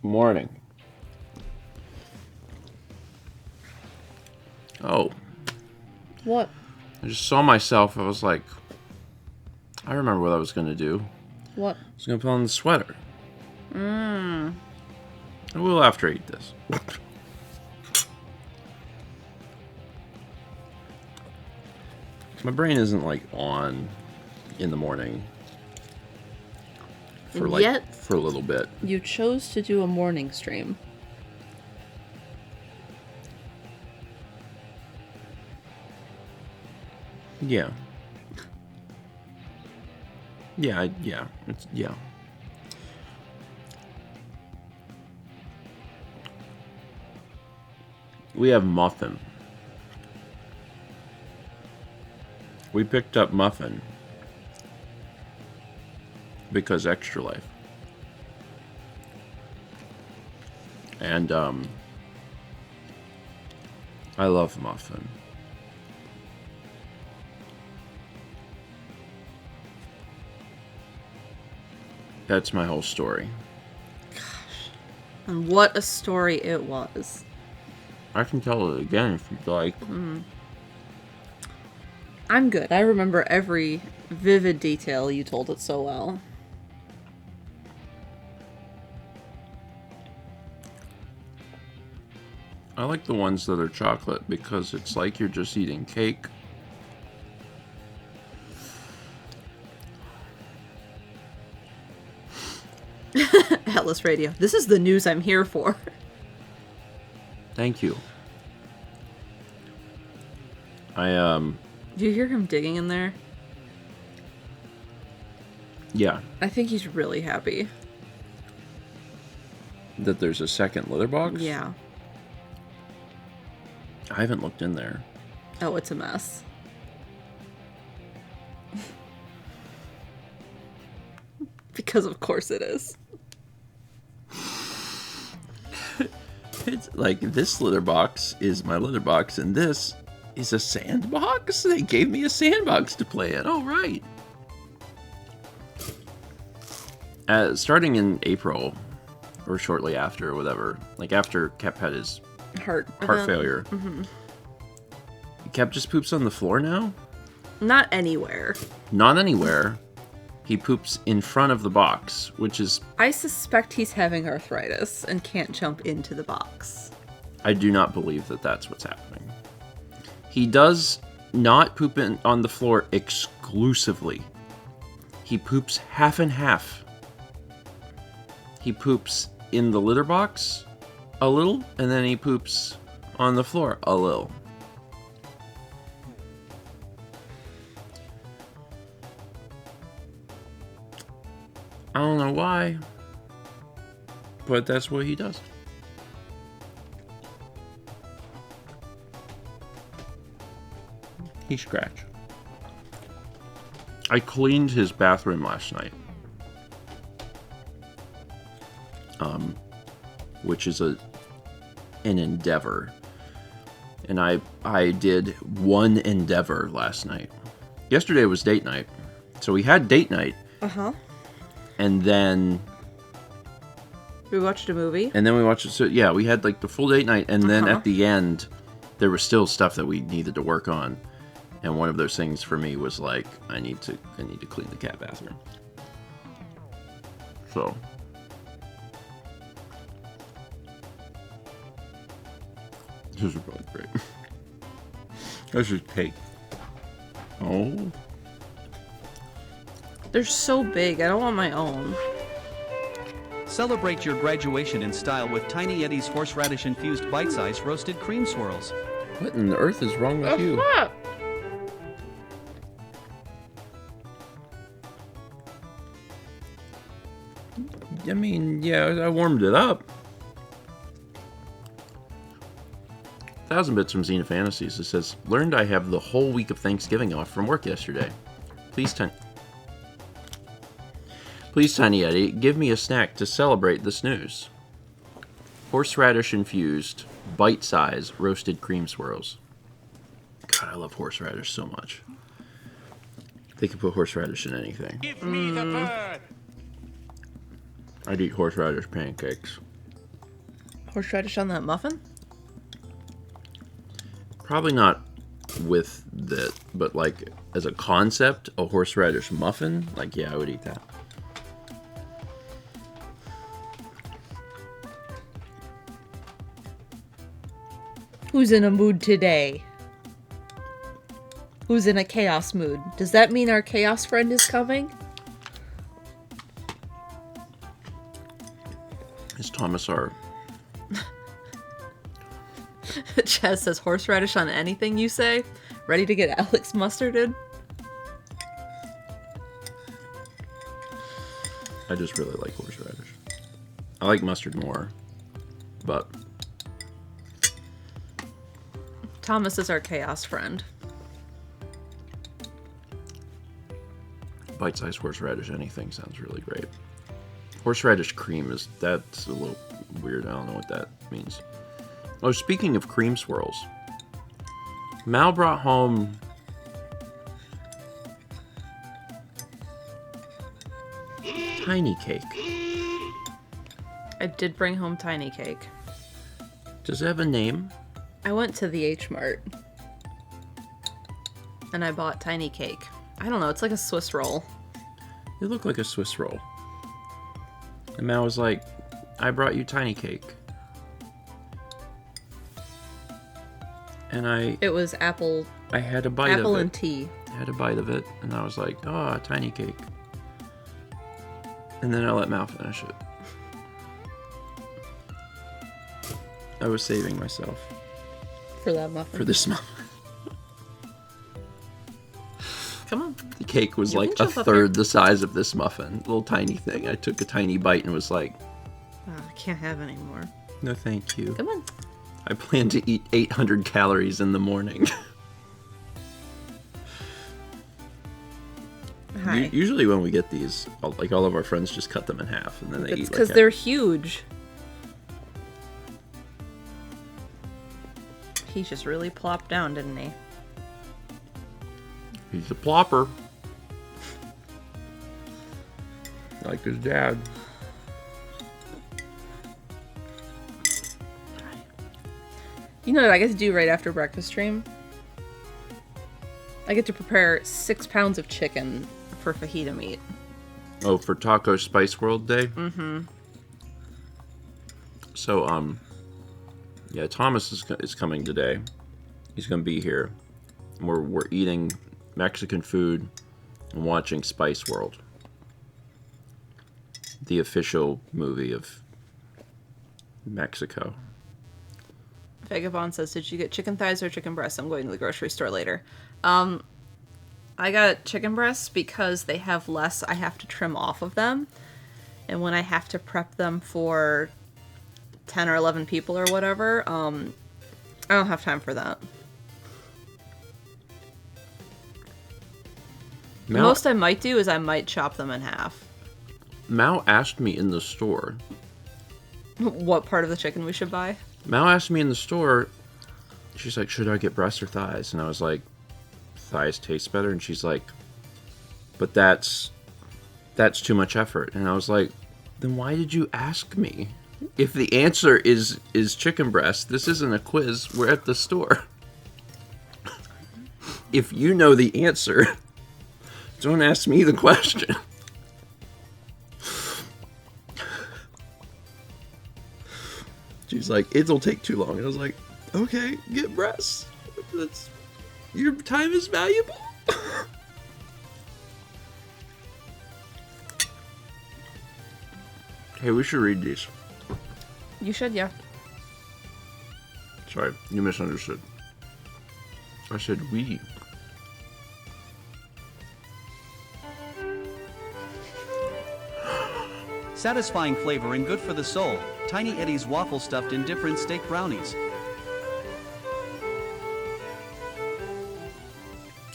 Morning. Oh. What? I just saw myself. I was like, I remember what I was going to do. What? I was going to put on the sweater. I will after I eat this. My brain isn't like on in the morning for And like yet, for a little bit. you chose to do a morning stream. Yeah. Yeah, yeah. We have muffin. We picked up muffin because Extra Life. And I love muffin. That's my whole story. And what a story it was. I can tell it again if you'd like. I'm good. I remember every vivid detail. You told it so well. I like the ones that are chocolate because it's like you're just eating cake. Atlas Radio. This is the news I'm here for. Thank you. Do you hear him digging in there? Yeah. I think he's really happy. That there's a second litter box? Yeah. I haven't looked in there. Oh, it's a mess. Because of course it is. It's like this litter box is my litter box and this is a sandbox? They gave me a sandbox to play in. Oh, right. Starting in April or shortly after or whatever, like after Kep had his Heart failure. Kep just poops on the floor now? Not anywhere. Not anywhere. He poops in front of the box, which is... I suspect he's having arthritis and can't jump into the box. I do not believe that that's what's happening. He does not poop on the floor exclusively. He poops half and half. He poops in the litter box a little, and then he poops on the floor a little. I don't know why, but that's what he does. He scratched. I cleaned his bathroom last night. Which is an endeavor. And I did one endeavor last night. Yesterday was date night. So we had date night. Uh-huh. And then... We watched a movie? And then we watched it. So yeah, we had like the full date night. And then at the end, there was still stuff that we needed to work on. And one of those things for me was like, I need to clean the cat bathroom. So... This is really great. This is cake. Oh. They're so big. I don't want my own. Celebrate your graduation in style with Tiny Eddie's horseradish-infused bite-sized roasted cream swirls. What in the earth is wrong with you? I mean, yeah, I warmed it up. 1000 Bits from Xena Fantasies. It says, learned I have the whole week of Thanksgiving off from work yesterday. Please, Tiny Eddie, give me a snack to celebrate this news. Horseradish-infused, bite-sized, roasted cream swirls. God, I love horseradish so much. They can put horseradish in anything. Give me the bird. I'd eat horseradish pancakes. Horseradish on that muffin? Probably not with the, but like as a concept, a horseradish muffin, like yeah, I would eat that. Who's in a mood today? Who's in a chaos mood? Does that mean our chaos friend is coming? Is Thomas our... Chaz says horseradish on anything you say. Ready to get Alex mustarded? I just really like horseradish. I like mustard more, but... Thomas is our chaos friend. Bite-sized horseradish anything sounds really great. Horseradish cream that's a little weird. I don't know what that means. Oh, speaking of cream swirls, Mal brought home tiny cake. I did bring home tiny cake. Does it have a name? I went to the H Mart and I bought tiny cake. I don't know, it's like a Swiss roll. It looked like a Swiss roll. And Mal was like, I brought you tiny cake. And It was apple I had a bite of it. apple and tea. I had a bite of it, and I was like, oh, tiny cake. And then I let Mal finish it. I was saving myself For that muffin. for this muffin. Come on. The cake was You like can a jump up third the size of this muffin. Little tiny thing. I took a tiny bite and was like, I can't have any more. no thank you. Come on. I plan to eat 800 calories in the morning. Hi. Usually when we get these, like all of our friends just cut them in half and then they eat It's like because they're huge. He just really plopped down, didn't he? He's a plopper. Like his dad. You know what I get to do right after breakfast stream? I get to prepare 6 pounds of chicken for fajita meat. Oh, for Taco Spice World Day? Mm-hmm. So, yeah, Thomas is coming today. He's going to be here. And we're eating Mexican food and watching Spice World. The official movie of Mexico. Vagabond says, did you get chicken thighs or chicken breasts? I'm going to the grocery store later. I got chicken breasts because they have less I have to trim off of them. And when I have to prep them for 10 or 11 people or whatever, I don't have time for that. The most I might do is I might chop them in half. Mao asked me in the store. What part of the chicken we should buy? Mao asked me in the store, she's like, should I get breasts or thighs? And I was like, thighs taste better. And she's like, but that's too much effort. And I was like, then why did you ask me? If the answer is chicken breast, this isn't a quiz. We're at the store. If you know the answer, don't ask me the question. She's like, it'll take too long. And I was like, okay, get breasts. Your time is valuable. Hey, we should read these. You should, yeah. Sorry, you misunderstood. I said we. Satisfying flavor and good for the soul. Tiny Eddie's waffle stuffed in different steak brownies.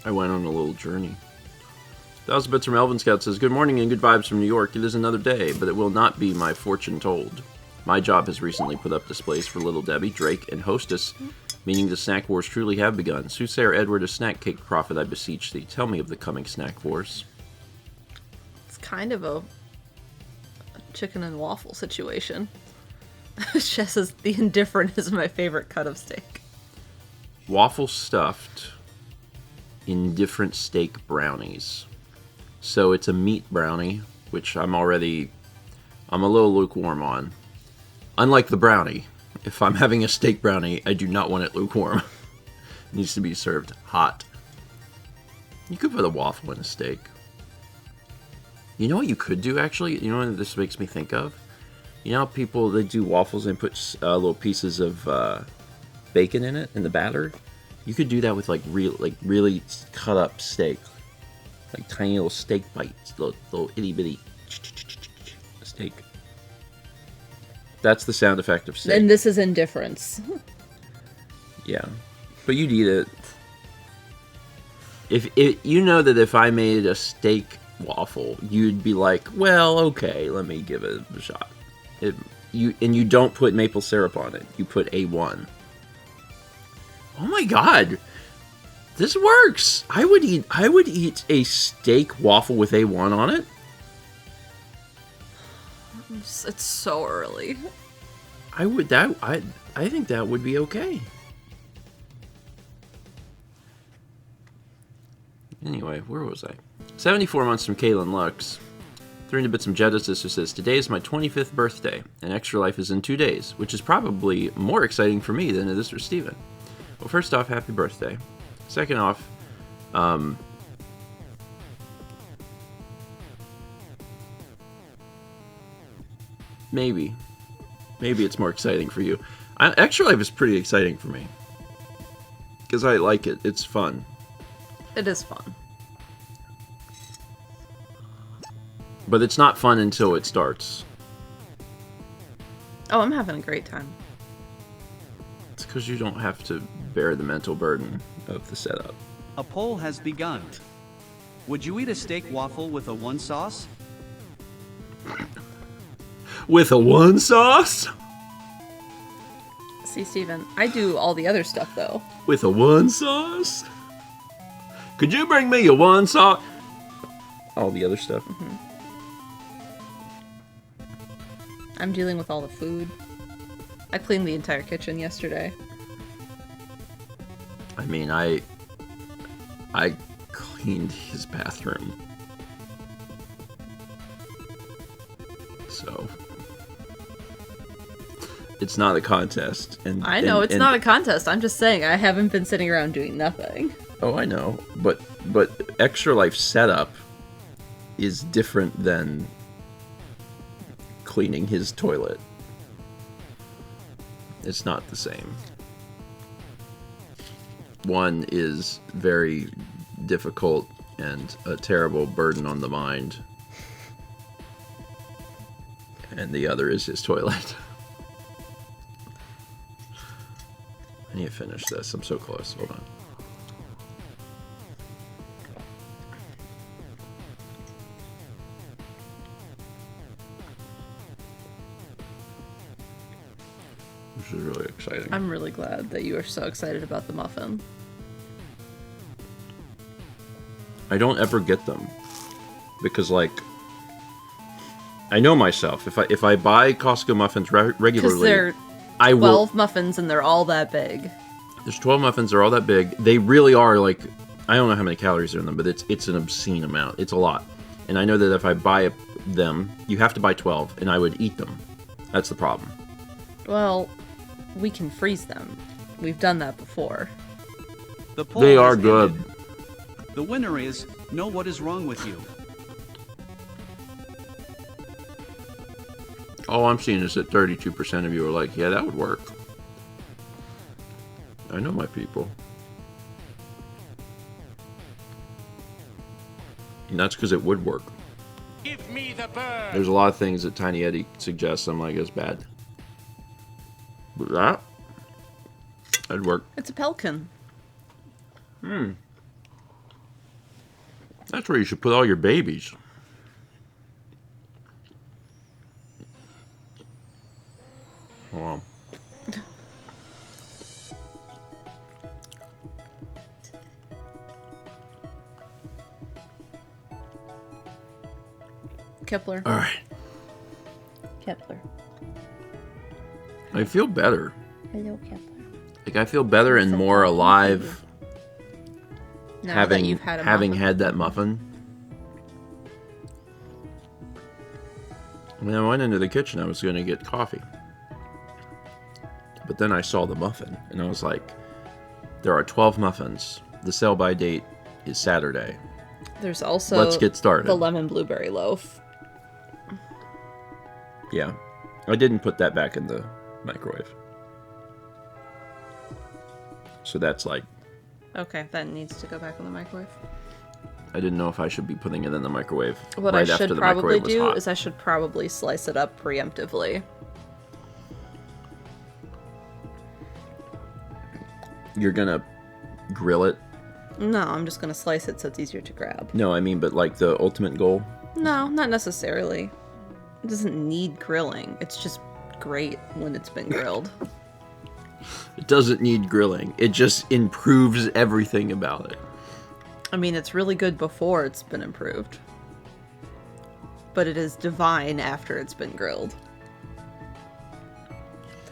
I went on a little journey. 1,000 Bits from Elvin Scout says, good morning and good vibes from New York. It is another day, but it will not be my fortune told. My job has recently put up displays for Little Debbie, Drake, and Hostess, meaning the snack wars truly have begun. Soothsayer Edward, a snack cake prophet, I beseech thee. Tell me of the coming snack wars. It's kind of a chicken and waffle situation. Jess says the indifferent is my favorite cut of steak. Waffle stuffed indifferent steak brownies. So it's a meat brownie, which I'm a little lukewarm on. Unlike the brownie, if I'm having a steak brownie, I do not want it lukewarm. It needs to be served hot. You could put a waffle in a steak. You know what you could do, actually? You know what this makes me think of? You know how people, they do waffles and put little pieces of bacon in it, in the batter? You could do that with, like really cut up steak. Like tiny little steak bites. Little itty-bitty steak. That's the sound effect of steak. And this is indifference. Yeah. But you'd eat it. If you know that if I made a waffle, you'd be like, well, okay, let me give it a shot. You don't put maple syrup on it. You put A1. Oh my god. This works. I would eat a steak waffle with A1 on it. It's so early. I think that would be okay. Anyway, where was I? 74 months from Kaylin Lux. 300 bits from Genesis, who says, today is my 25th birthday, and Extra Life is in 2 days, which is probably more exciting for me than it is for Steven. Well, first off, happy birthday. Second off, maybe it's more exciting for you. Extra Life is pretty exciting for me. Because I like it. It's fun. It is fun. But it's not fun until it starts. Oh, I'm having a great time. It's because you don't have to bear the mental burden of the setup. A poll has begun. Would you eat a steak waffle with a one sauce? With a one sauce? See, Steven, I do all the other stuff, though. With a one sauce? Could you bring me a one sauce? All the other stuff. Mm-hmm. I'm dealing with all the food. I cleaned the entire kitchen yesterday. I mean, I cleaned his bathroom. So it's not a contest. And I know it's not a contest. I'm just saying I haven't been sitting around doing nothing. Oh, I know. But Extra Life setup is different than cleaning his toilet. It's not the same. One is very difficult and a terrible burden on the mind. And the other is his toilet. I need to finish this. I'm so close. Hold on. This is really exciting. I'm really glad that you are so excited about the muffin. I don't ever get them because, like, I know myself. If I buy Costco muffins regularly, because they're 12 muffins and they're all that big. There's 12 muffins. They're all that big. They really are, like, I don't know how many calories are in them, but it's an obscene amount. It's a lot. And I know that if I buy them, you have to buy 12, and I would eat them. That's the problem. Well, we can freeze them. We've done that before. The poll They are has good. ended. The winner is Know What Is Wrong With You. All I'm seeing is that 32% of you are like, yeah, that would work. I know my people. And that's because it would work. Give me the bird. There's a lot of things that Tiny Eddie suggests I'm like, it's bad. But that'd work. It's a pelican. That's where you should put all your babies. Hold on. Kepler. All right. Kepler. I feel better. Hello, Kepler. Like, I feel better and So more talking to alive Now having that you've had a having muffin. had that muffin. When I went into the kitchen, I was going to get coffee. But then I saw the muffin, and I was like, there are 12 muffins. The sell-by date is Saturday. There's also Let's get started. the lemon blueberry loaf. Yeah. I didn't put that back in the microwave. So that's like, Okay, that needs to go back in the microwave. I didn't know if I should be putting it in the microwave What right I after should the probably microwave was do hot. is I should probably slice it up preemptively. You're gonna grill it? No, I'm just gonna slice it so it's easier to grab. No, I mean, but like the ultimate goal? No, not necessarily. It doesn't need grilling. It's just great when it's been grilled. It doesn't need grilling. It just improves everything about it. I mean, it's really good before it's been improved. But it is divine after it's been grilled.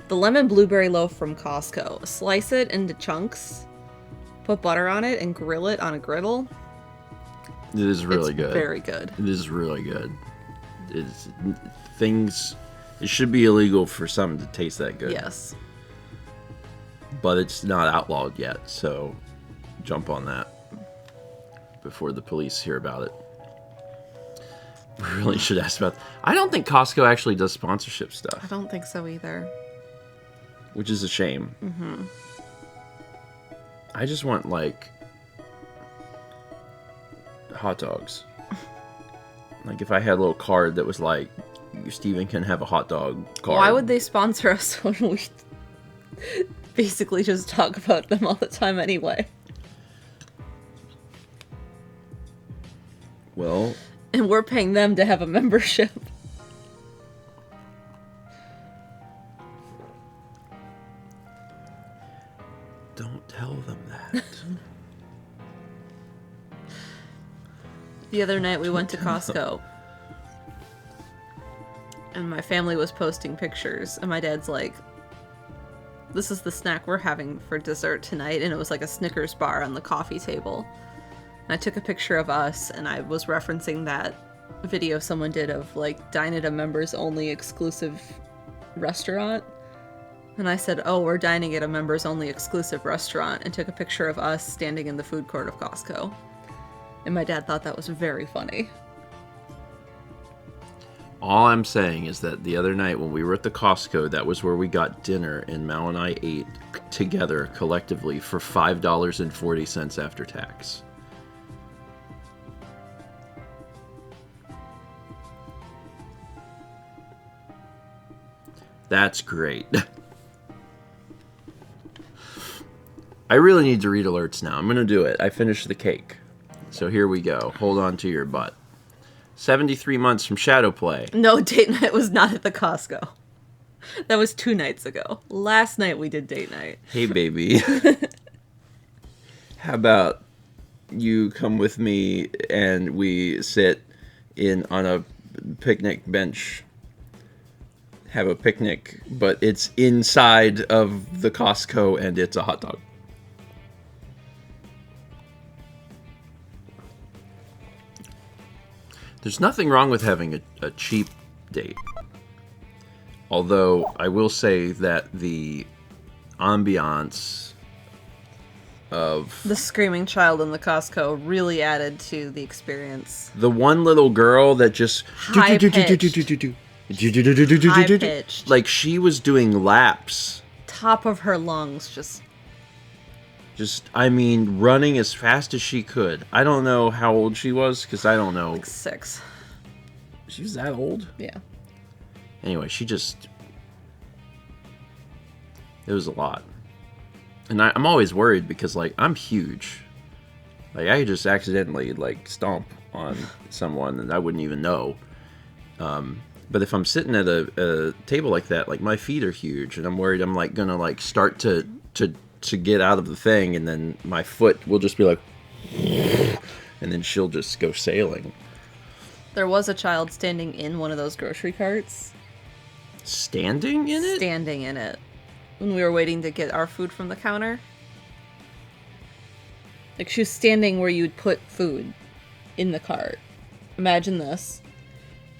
The lemon blueberry loaf from Costco. Slice it into chunks, put butter on it, and grill it on a griddle. It is really It's good. very good. It is really good. It's things. It should be illegal for something to taste that good. Yes. But it's not outlawed yet, so jump on that before the police hear about it. We really should ask about. I don't think Costco actually does sponsorship I stuff, don't think so either. which is a shame. Mm-hmm. I just want like hot dogs. Like if I had a little card that was like, Steven can have a hot dog card. Why would they sponsor us when we basically just talk about them all the time anyway? Well, And we're paying them to have a membership. don't tell them that. The other night we went to Costco. And my family was posting pictures. And my dad's like, this is the snack we're having for dessert tonight. And it was like a Snickers bar on the coffee table. And I took a picture of us. And I was referencing that video someone did of like dine at a members only exclusive restaurant. And I said, oh, we're dining at a members only exclusive restaurant. And took a picture of us standing in the food court of Costco. And my dad thought that was very funny. All I'm saying is that the other night when we were at the Costco, that was where we got dinner, and Mal and I ate together collectively for $5.40 after tax. That's great. I really need to read alerts now. I'm going to do it. I finished the cake. So here we go. Hold on to your butt. 73 months from Shadowplay. No, date night was not at the Costco. That was 2 nights ago. Last night we did date night. Hey, baby. How about you come with me and we sit on a picnic bench, have a picnic, but it's inside of the Costco and it's a hot dog. There's nothing wrong with having a cheap date. Although I will say that the ambiance of The screaming child in the Costco really added to the experience. the one little girl that just High-pitched. like she was doing laps, Top of her lungs, just I mean running as fast as she could. I don't know how old she was because I don't know. 6. She was that old? Yeah. Anyway, it was a lot. And I'm always worried because, like, I'm huge. Like, I could just accidentally, like, stomp on someone and I wouldn't even know. But if I'm sitting at a table like that, like, my feet are huge and I'm worried I'm, like, gonna, like, start to get out of the thing and then my foot will just be like, and then she'll just go sailing. There was a child standing in one of those grocery carts. Standing in it? Standing in it. When we were waiting to get our food from the counter. Like, she was standing where you'd put food in the cart. Imagine this.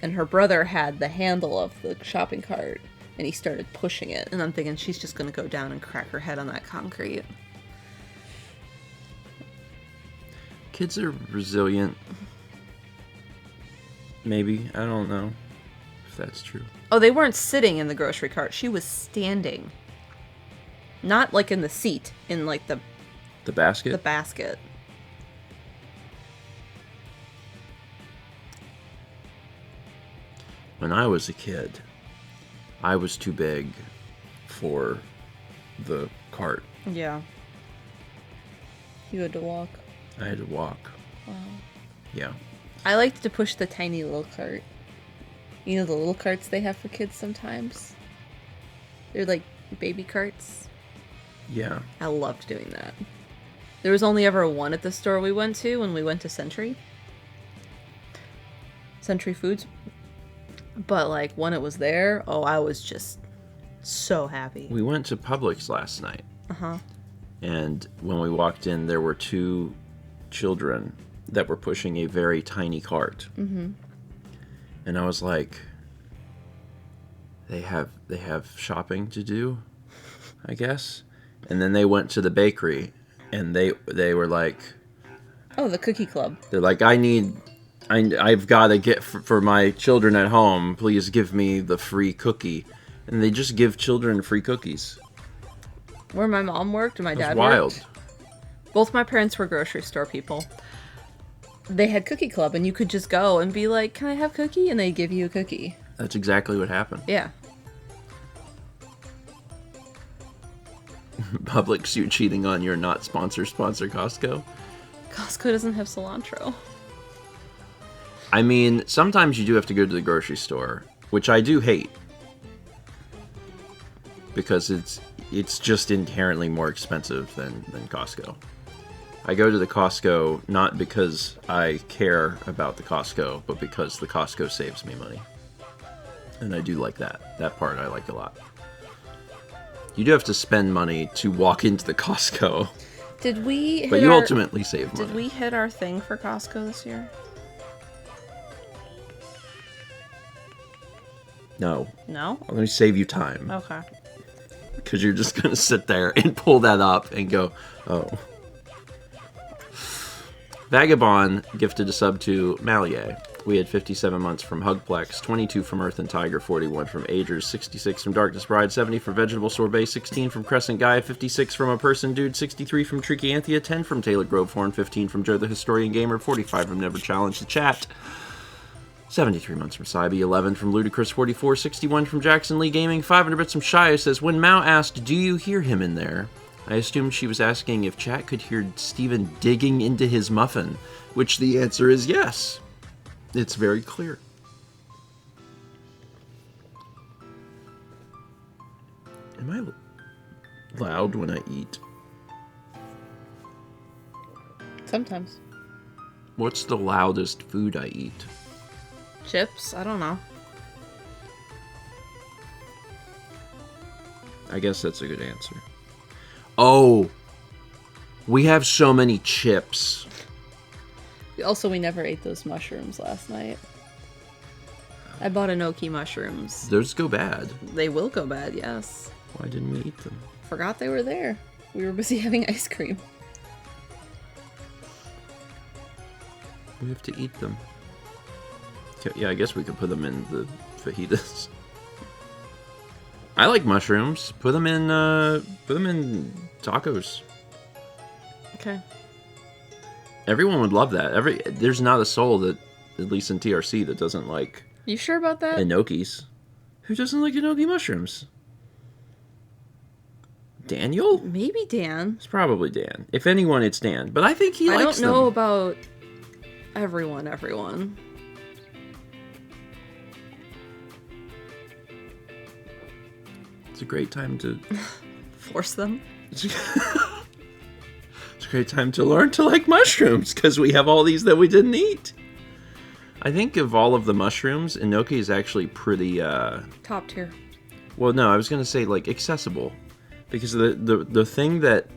And her brother had the handle of the shopping cart, and he started pushing it. And I'm thinking she's just going to go down and crack her head on that concrete. Kids are resilient. Maybe. I don't know if that's true. Oh, they weren't sitting in the grocery cart. She was standing. Not like in the seat, in like the basket? basket. When I was a kid, I was too big for the cart. Yeah. You had to walk. I had to walk. Wow. Yeah. I liked to push the tiny little cart. You know the little carts they have for kids sometimes? They're like baby carts. Yeah. I loved doing that. There was only ever one at the store we went to when we went to Century Foods. But like when it was there, oh, I was just so happy. We went to Publix last night. Uh-huh. And when we walked in, there were 2 children that were pushing a very tiny cart. Mm-hmm. And I was like, they have shopping to do, I guess. And then they went to the bakery, and they were like, oh, the cookie club. they're like, I've got to get for my children at home. Please give me the free cookie. And they just give children free cookies. Where my mom worked and my dad Wild. worked. Both my parents were grocery store people. They had cookie club, and you could just go and be like, can I have cookie? And they'd give you a cookie. That's exactly what happened. Yeah. Publix, you cheating on your not sponsor Costco. Costco doesn't have cilantro. I mean, sometimes you do have to go to the grocery store, which I do hate. Because it's just inherently more expensive than Costco. I go to the Costco not because I care about the Costco, but because the Costco saves me money. And I do like that. That part I like a lot. You do have to spend money to walk into the Costco. Did we hit But you ultimately save money. Did we hit our thing for Costco this year? No. No? I'm going to save you time. Okay. Because you're just going to sit there and pull that up and go, oh. Vagabond gifted a sub to Malier. We had 57 months from Hugplex, 22 from Earth and Tiger, 41 from Agers, 66 from Darkness Bride, 70 from Vegetable Sorbet, 16 from Crescent Guy, 56 from A Person Dude, 63 from Tricky Anthea, 10 from Taylor Grovehorn, 15 from Joe the Historian Gamer, 45 from Never Challenged the Chat, 73 months from Cybe, 11 from Ludicrous 44, 61 from Jackson Lee Gaming, 500 bits from Shia says, when Mao asked, do you hear him in there? I assumed she was asking if chat could hear Steven digging into his muffin, which the answer is yes. It's very clear. Am I loud when I eat? Sometimes. What's the loudest food I eat? Chips? I don't know. I guess that's a good answer. Oh, we have so many chips. Also, we never ate those mushrooms last night. I bought enoki mushrooms. Those go bad. They will go bad, yes. Why didn't we eat them? Forgot they were there. We were busy having ice cream. We have to eat them. Yeah, I guess we could put them in the fajitas. I like mushrooms. Put them in tacos. Okay. Everyone would love that. There's not a soul that, at least in TRC, that doesn't like You sure about that? enokis. Who doesn't like enoki mushrooms? Daniel? Maybe Dan. It's probably Dan. If anyone, it's Dan. But I think he I likes don't know them. about everyone. It's a great time to... Force them. It's a great time to learn to like mushrooms, because we have all these that we didn't eat. I think of all of the mushrooms, enoki is actually pretty, Top tier. Well, no, I was gonna say like accessible, because the thing that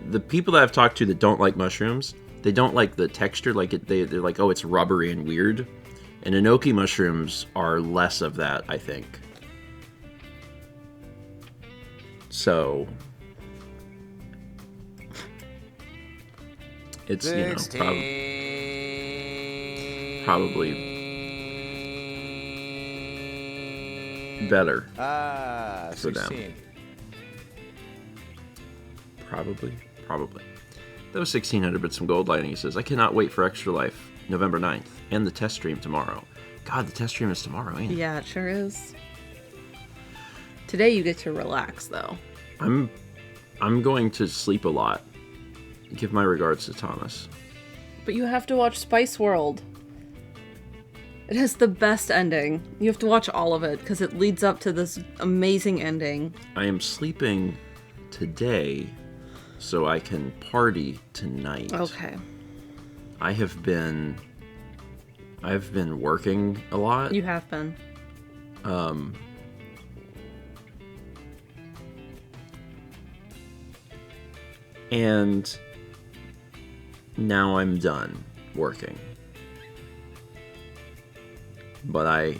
the people that I've talked to that don't like mushrooms, they don't like the texture. Like they're like, oh, it's rubbery and weird. And enoki mushrooms are less of that, I think. So it's probably better for them. 16. Probably. That was 1600 bits some gold lighting. He says, I cannot wait for Extra Life, November 9th, and the test stream tomorrow. God, the test stream is tomorrow, ain't it? Yeah, it sure is. Today you get to relax, though. I'm going to sleep a lot. Give my regards to Thomas. But you have to watch Spice World. It has the best ending. You have to watch all of it, because it leads up to this amazing ending. I am sleeping today so I can party tonight. Okay. I've been working a lot. You have been. And now I'm done working. But I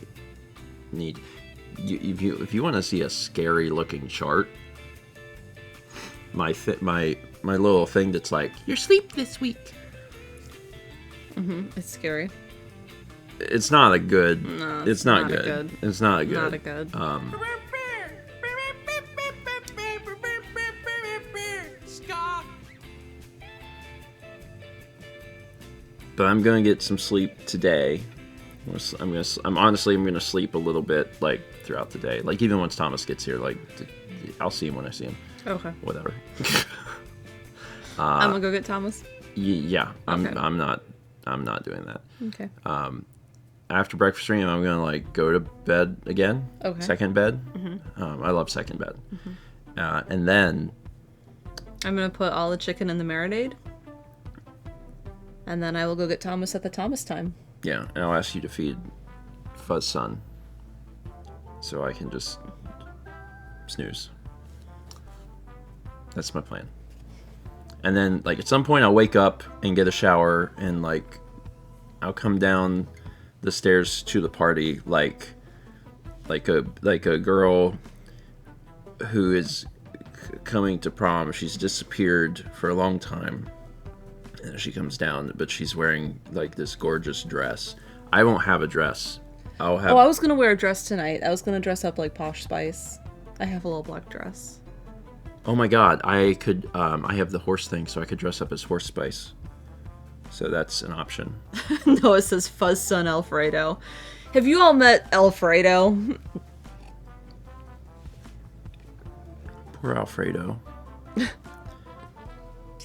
need if you want to see a scary looking chart, my little thing that's like your sleep this week. It's scary. It's not a good. No, it's not good. It's not a good. Not a good. But I'm gonna get some sleep today. I'm gonna sleep a little bit like throughout the day. Like even once Thomas gets here, like I'll see him when I see him. Okay. Whatever. I'm gonna go get Thomas. Yeah. Okay. I'm not doing that. Okay. After breakfast stream, I'm gonna like go to bed again. Okay. Second bed. I love second bed. And then I'm gonna put all the chicken in the marinade. And then I will go get Thomas at the Thomas time. yeah, and I'll ask you to feed Fuzz Son, so I can just snooze. That's my plan. And then like at some point I'll wake up and get a shower and like I'll come down the stairs to the party like a girl who is coming to prom. She's disappeared for a long time. And she comes down, but she's wearing like this gorgeous dress. I won't have a dress. I'll have. Oh, I was gonna wear a dress tonight. I was gonna dress up like Posh Spice. I have a little black dress. Oh my God, I could. I have the horse thing, so I could dress up as Horse Spice. So that's an option. No, it says Fuzz Son Alfredo. Have you all met Alfredo? Poor Alfredo.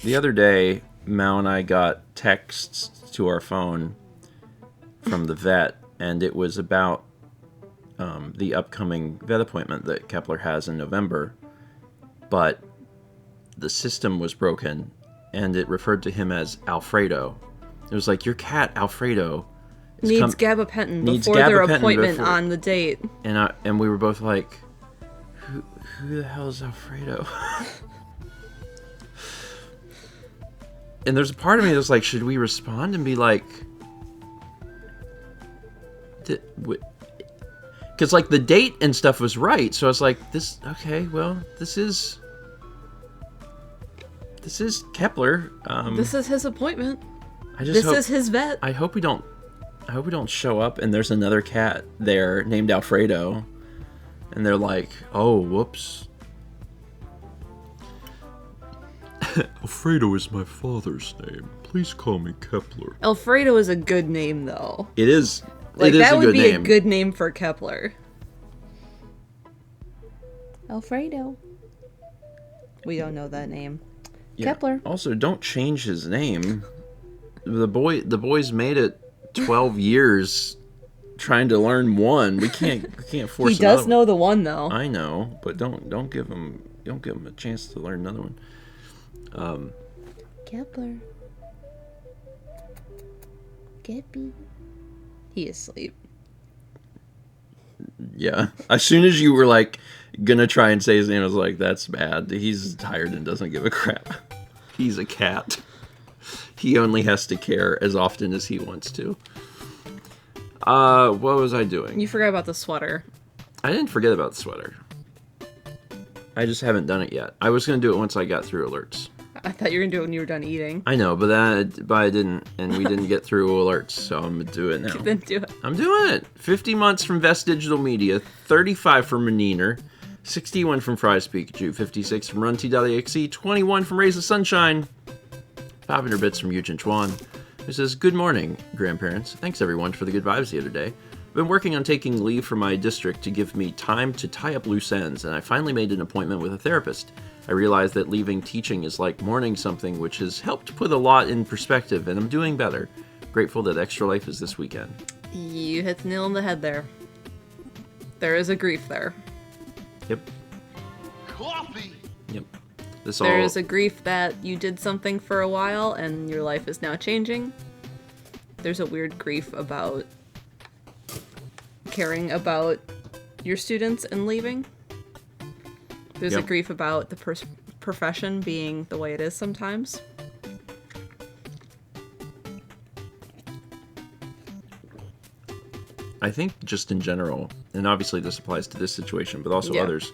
The other day, Mao and I got texts to our phone from the vet, and it was about the upcoming vet appointment that Kepler has in November. But the system was broken, and it referred to him as Alfredo. It was like, your cat, Alfredo, Needs gabapentin before their appointment on the date. And we were both like, who the hell is Alfredo? And there's a part of me that's like, should we respond and be like, because like the date and stuff was right, so I was like, this is Kepler. This is his appointment. This is his vet. I hope we don't show up and there's another cat there named Alfredo, and they're like, oh, whoops. Alfredo is my father's name. Please call me Kepler. Alfredo is a good name, though. It is. Like, it is that a would good be name. a good name for Kepler. Alfredo. We don't know that name. Yeah. Kepler. Also, don't change his name. The boys made it 12 years trying to learn one. We can't force. He does know the one, though. I know, but don't give him a chance to learn another one. Kepler. Kepi. He is asleep. Yeah. As soon as you were like gonna try and say his name, I was like, that's bad. He's tired and doesn't give a crap. He's a cat. He only has to care as often as he wants to. What was I doing? You forgot about the sweater. I didn't forget about the sweater. I just haven't done it yet. I was gonna do it once I got through alerts. I thought you were gonna do it when you were done eating. I know, but I didn't, and we didn't get through alerts, so I'm gonna do it now. Then do it. I'm doing it. 50 months from Vest Digital Media, 35 from Meniner, 61 from Fry's Pikachu, 56 from Run.T.exe, 21 from Rays of Sunshine, 500 bits from Yujin Chuan, who says, "Good morning, grandparents. Thanks everyone for the good vibes the other day. I've been working on taking leave from my district to give me time to tie up loose ends, and I finally made an appointment with a therapist. I realized that leaving teaching is like mourning something, which has helped put a lot in perspective, and I'm doing better. Grateful that Extra Life is this weekend." You hit the nail on the head there. There is a grief there. Yep. Coffee! Yep. There is a grief that you did something for a while and your life is now changing. There's a weird grief about caring about your students and leaving. There's a grief about the profession being the way it is sometimes. I think just in general, and obviously this applies to this situation, but also others,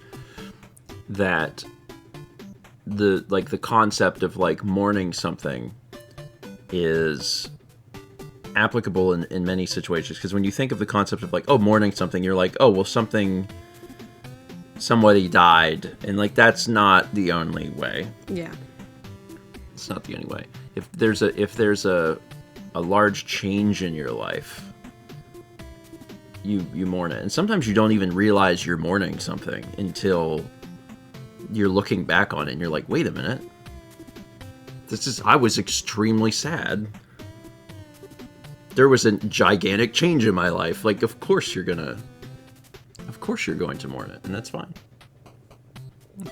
that the concept of like mourning something is applicable in many situations. Because when you think of the concept of like, oh, mourning something, you're like, oh, well, somebody died, and like that's not the only way. Yeah. It's not the only way. If there's a large change in your life, you mourn it. And sometimes you don't even realize you're mourning something until you're looking back on it and you're like, wait a minute. I was extremely sad. There was a gigantic change in my life. Like, of course you're going to mourn it, and that's fine.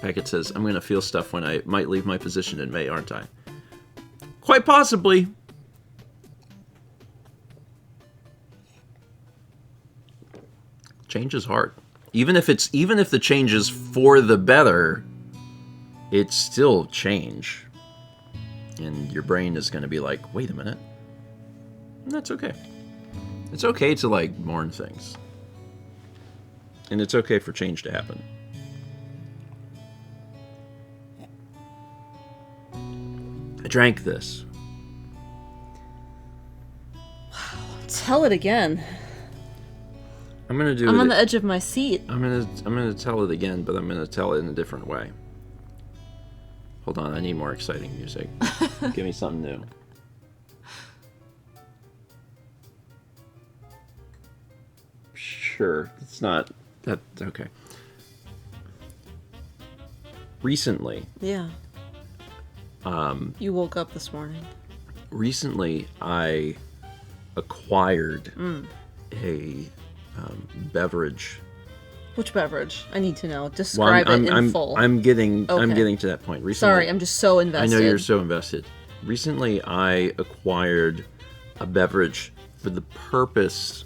Packet says, "I'm going to feel stuff when I might leave my position in May, aren't I?" Quite possibly. Change is hard. Even if the change is for the better, it's still change. And your brain is going to be like, wait a minute. And that's okay. It's okay to like mourn things. And it's okay for change to happen. I drank this. Tell it again. I'm gonna do. I'm on the edge of my seat. I'm gonna tell it again, but I'm gonna tell it in a different way. Hold on, I need more exciting music. Give me something new. Sure, it's not that okay. Recently. Yeah. You woke up this morning. Recently, I acquired a beverage. Which beverage? I need to know. Describe it in full. I'm getting to that point. Recently, sorry, I'm just so invested. I know you're so invested. Recently, I acquired a beverage for the purpose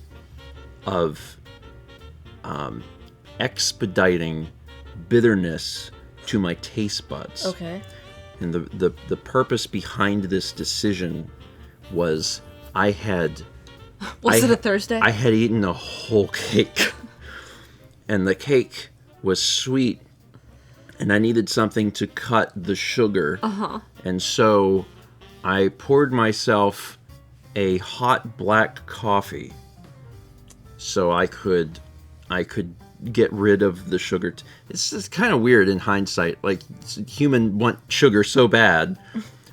of expediting bitterness to my taste buds. Okay. And the purpose behind this decision was I had... Was it a Thursday? I had eaten a whole cake. And the cake was sweet. And I needed something to cut the sugar. Uh-huh. And so I poured myself a hot black coffee so I could get rid of the sugar. It's just kind of weird in hindsight. Like, human want sugar so bad,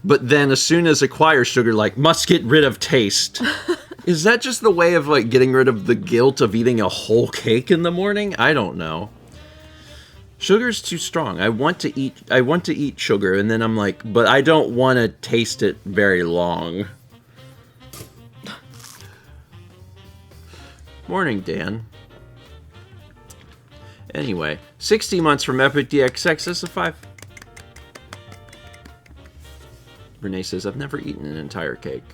but then as soon as acquire sugar, like, must get rid of taste. Is that just the way of, like, getting rid of the guilt of eating a whole cake in the morning? I don't know. Sugar's too strong. I want to eat sugar, and then I'm like, but I don't want to taste it very long. Morning, Dan. Anyway, 60 months from Epic DXX, that's a 5. Renee says, I've never eaten an entire cake.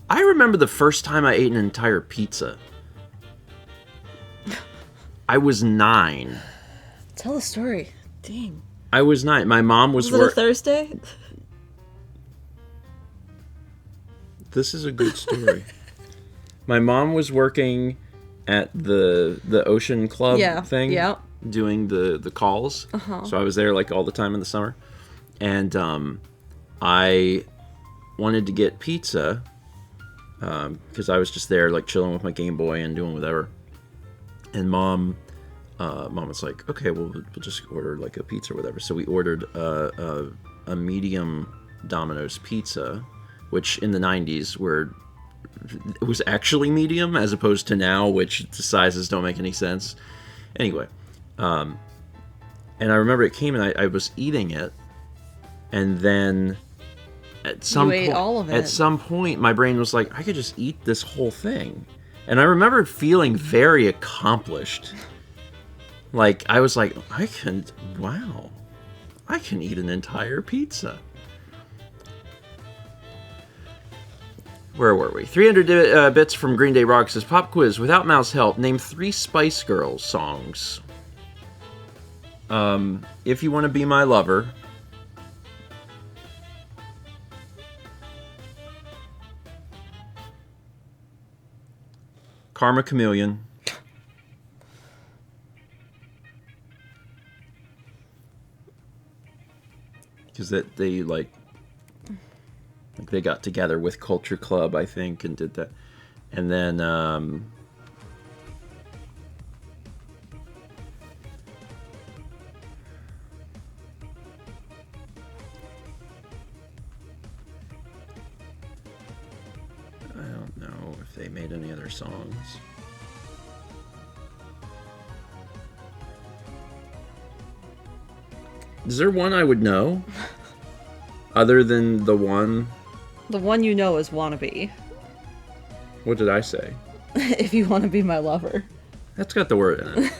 I remember the first time I ate an entire pizza. I was 9. Tell the story. Dang. I was 9. My mom was Was it a Thursday? This is a good story. My mom was working at the Ocean Club thing. Yeah. Doing the calls. So I was there like all the time in the summer. And I wanted to get pizza because I was just there like chilling with my Game Boy and doing whatever. And mom was like, okay, well, we'll just order like a pizza or whatever. So we ordered a medium Domino's pizza, which in the 90s it was actually medium as opposed to now, which the sizes don't make any sense. Anyway, and I remember it came and I was eating it, and then at some point my brain was like, I could just eat this whole thing. And I remember feeling very accomplished. Like, I was like, I can eat an entire pizza. Where were we? 300 bits from Green Day Rock says, pop quiz, without Mal's help, name 3 Spice Girls songs. If You Want to Be My Lover. Karma Chameleon. Because they they got together with Culture Club, I think, and did that. And then I don't know if they made any other songs. Is there one I would know? Other than the one? The one you know is Wannabe. What did I say? If You Want to Be My Lover. That's got the word in it.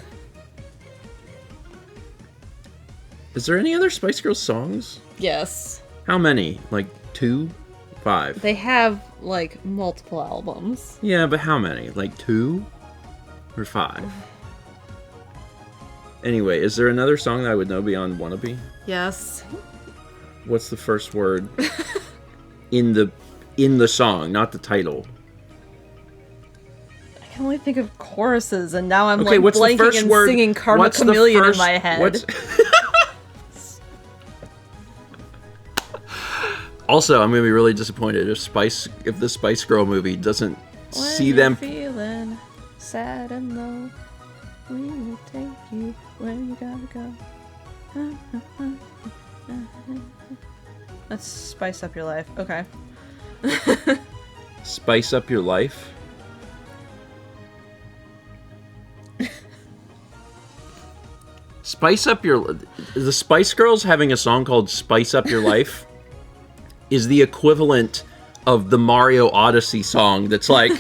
Is there any other Spice Girls songs? Yes. How many? Like 2? 5? They have, like, multiple albums. Yeah, but how many? Like 2? Or 5? Anyway, is there another song that I would know beyond Wannabe? Yes. What's the first word in the song, not the title? I can only think of choruses, and now I'm Okay, like what's the blanking first and word? singing Karma What's the Chameleon first- in my head. what's- Also, I'm gonna be really disappointed if the Spice Girl movie doesn't see them. Feeling sad and low, we will take you where you gotta go. Let's spice up your life. Okay. Spice Up Your Life. The Spice Girls having a song called Spice Up Your Life is the equivalent of the Mario Odyssey song that's like,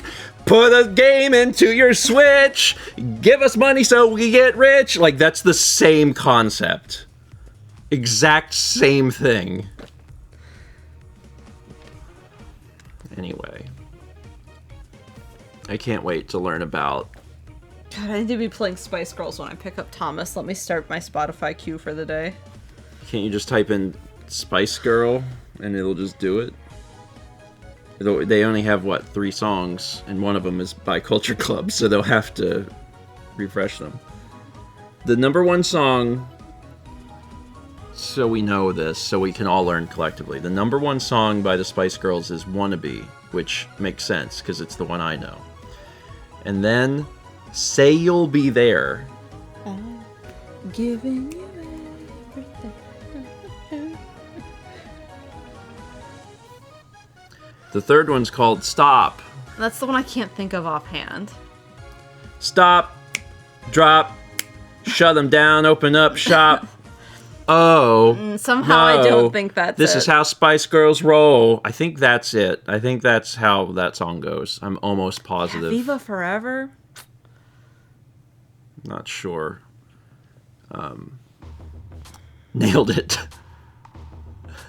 put a game into your Switch, give us money so we get rich. Like, that's the same concept. Exact same thing. Anyway. I can't wait to learn about... God, I need to be playing Spice Girls when I pick up Thomas. Let me start my Spotify queue for the day. Can't you just type in Spice Girl and it'll just do it? They only have, 3 songs, and one of them is by Culture Club, so they'll have to refresh them. The number 1 song, so we know this, so we can all learn collectively. The number 1 song by the Spice Girls is Wannabe, which makes sense, because it's the one I know. And then, Say You'll Be There. I'm giving you everything. The third one's called Stop. That's the one I can't think of offhand. Stop, drop, shut them down, open up shop. Oh, Somehow no. I don't think that's This it. is how Spice Girls roll. I think that's it. I think that's how that song goes. I'm almost positive. Viva Forever? Not sure. Nailed it.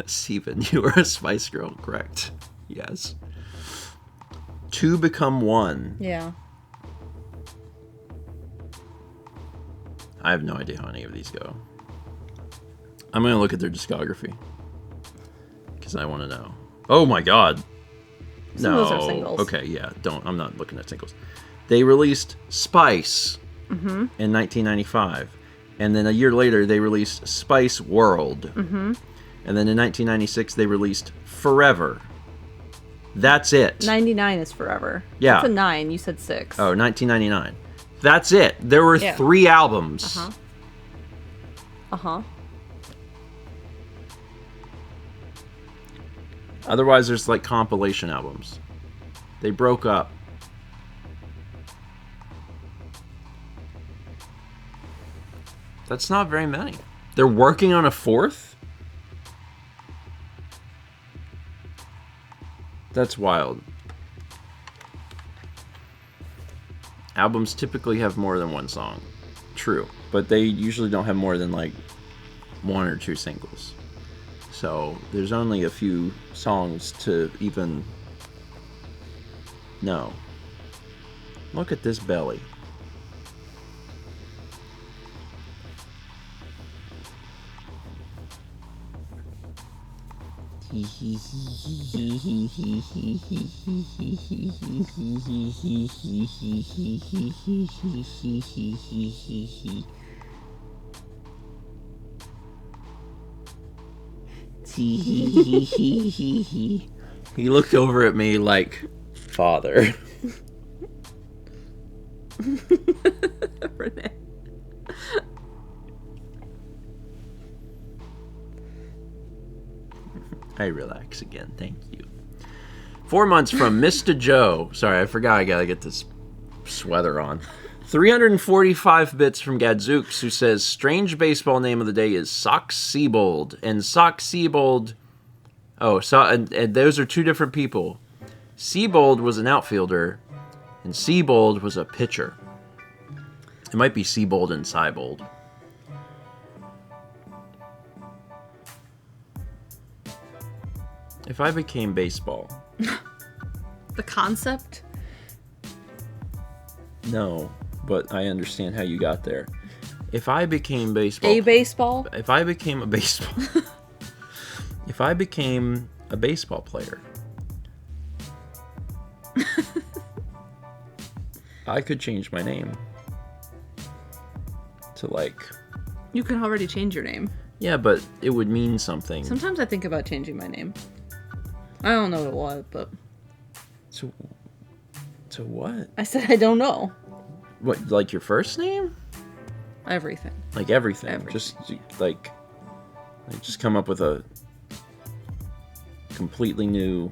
Steven, you are a Spice Girl, correct? Yes. 2 Become 1. Yeah. I have no idea how any of these go. I'm going to look at their discography. Because I want to know. Oh my god. Some no. of those are singles. Okay, yeah. I'm not looking at singles. They released Spice Mm-hmm. in 1995. And then a year later, they released Spice World. Mm-hmm. And then in 1996, they released Forever. That's it. 99 is forever. Yeah. That's a 9. You said 6. Oh, 1999. That's it. There were 3 albums. Uh-huh. Uh-huh. Otherwise, there's like compilation albums. They broke up. That's not very many. They're working on a 4th? That's wild. Albums typically have more than one song. True. But they usually don't have more than like 1 or 2 singles. So there's only a few songs to even know. Look at this belly. He looked over at me like, father. Renee. I relax again, thank you. 4 months from Mr. Joe. Sorry, I forgot I gotta get this sweater on. 345 bits from Gadzooks, who says, strange baseball name of the day is Sock Siebold. And Sock Siebold... Oh, and those are 2 different people. Siebold was an outfielder, and Siebold was a pitcher. It might be Siebold and Siebold. If I became baseball... The concept? No, but I understand how you got there. If I became baseball... A baseball? If I became a baseball... if I became a baseball player... I could change my name. To like... You can already change your name. Yeah, but it would mean something. Sometimes I think about changing my name. I don't know what, but... To what? I said I don't know. What, like your first name? Everything. Like everything. Everything. Just like just come up with a completely new,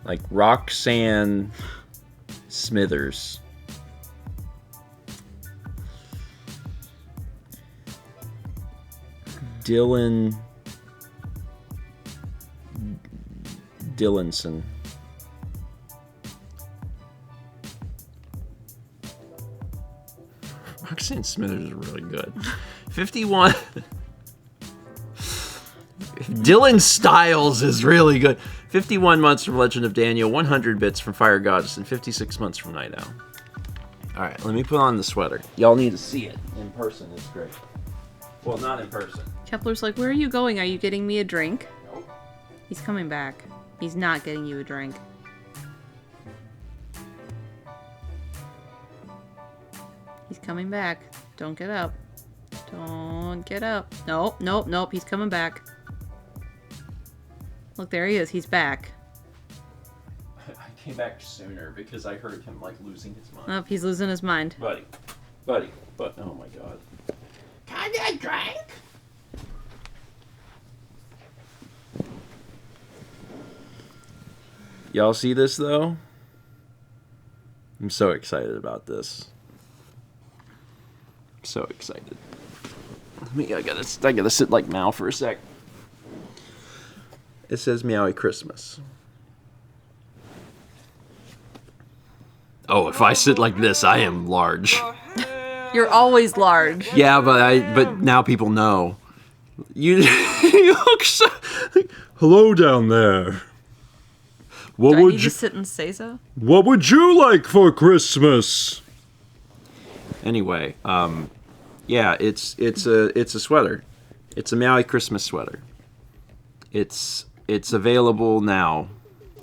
like Roxanne Smithers. Dillinson. Roxanne Smithers is really good. 51. Dylan Styles is really good. 51 months from Legend of Daniel, 100 bits from Fire Goddess, and 56 months from Night Owl. Alright, let me put on the sweater. Y'all need to see it in person. It's great. Well, not in person. Kepler's like, where are you going? Are you getting me a drink? Nope. He's coming back. He's not getting you a drink. He's coming back. Don't get up. Don't get up. Nope, nope, nope. He's coming back. Look, there he is. He's back. I came back sooner because I heard him, like, losing his mind. Oh, he's losing his mind. Buddy, but, oh my god. Can I get a drink? Y'all see this, though? I'm so excited about this. So excited. I gotta sit like Mal for a sec. It says Meowie Christmas. Oh, if I sit like this, I am large. You're always large. Yeah, but now people know. You look so. Hello down there. What Do I would need you to sit and say so? What would you like for Christmas? Anyway, Yeah, it's a sweater. It's a Maui Christmas sweater. It's available now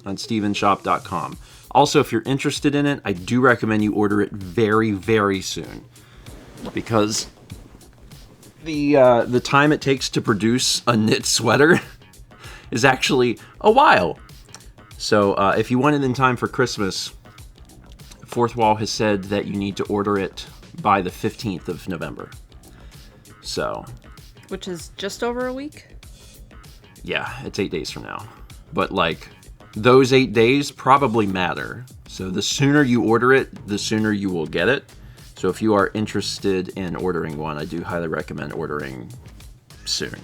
on StephenShop.com. Also, if you're interested in it, I do recommend you order it very, very soon, because the time it takes to produce a knit sweater is actually a while. So if you want it in time for Christmas, Fourth Wall has said that you need to order it by the 15th of November. So, which is just over a week. Yeah, it's 8 days from now. But like, those 8 days probably matter. So the sooner you order it, the sooner you will get it. So if you are interested in ordering one, I do highly recommend ordering soon.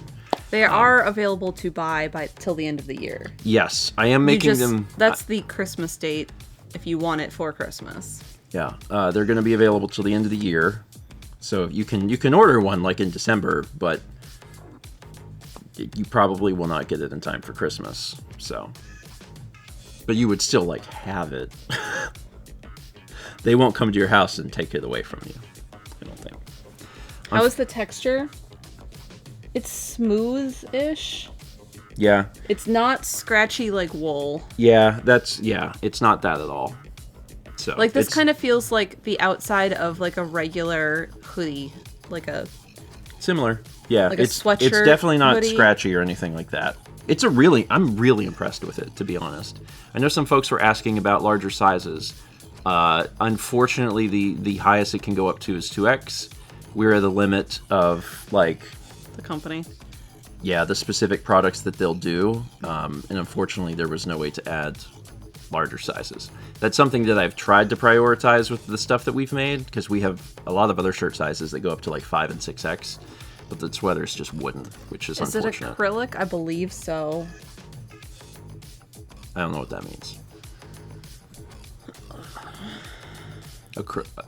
They are available to buy by till the end of the year. Yes, I am making them. That's the Christmas date if you want it for Christmas. Yeah, they're going to be available till the end of the year. So you can order one like in December, but you probably will not get it in time for Christmas. So, but you would still like have it. They won't come to your house and take it away from you, I don't think. How is the texture? It's smooth-ish. Yeah. It's not scratchy like wool. Yeah, it's not that at all. So like this kind of feels like the outside of like a regular hoodie, like a similar. Yeah, like it's It's definitely not scratchy or anything like that. I'm really impressed with it, to be honest. I know some folks were asking about larger sizes. Unfortunately, the highest it can go up to is 2X. We're at the limit of like the company. Yeah, the specific products that they'll do, and unfortunately, there was no way to add larger sizes. That's something that I've tried to prioritize with the stuff that we've made, because we have a lot of other shirt sizes that go up to like 5 and 6X, but the sweaters just wouldn't, which is unfortunate. Is it acrylic? I believe so. I don't know what that means.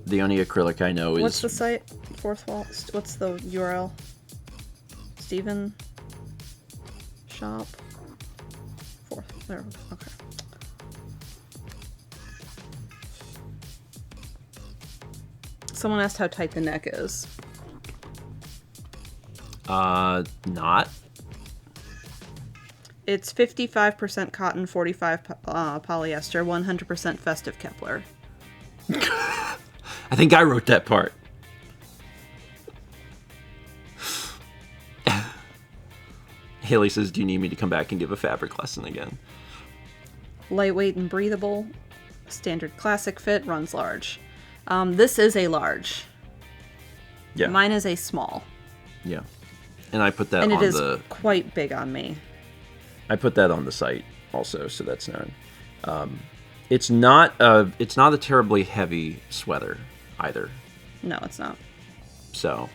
The only acrylic I know is... What's the site? Fourth Wall? What's the URL? Stephen Shop? Fourth. There. Okay. Someone asked how tight the neck is. Not. It's 55% cotton, 45 polyester, 100% festive Kepler. I think I wrote that part. Haley says, do you need me to come back and give a fabric lesson again? Lightweight and breathable. Standard classic fit, runs large. This is a large. Yeah. Mine is a small. Yeah. And I put that and on it is quite big on me. I put that on the site also, so that's known. It's not a terribly heavy sweater either. No, it's not. So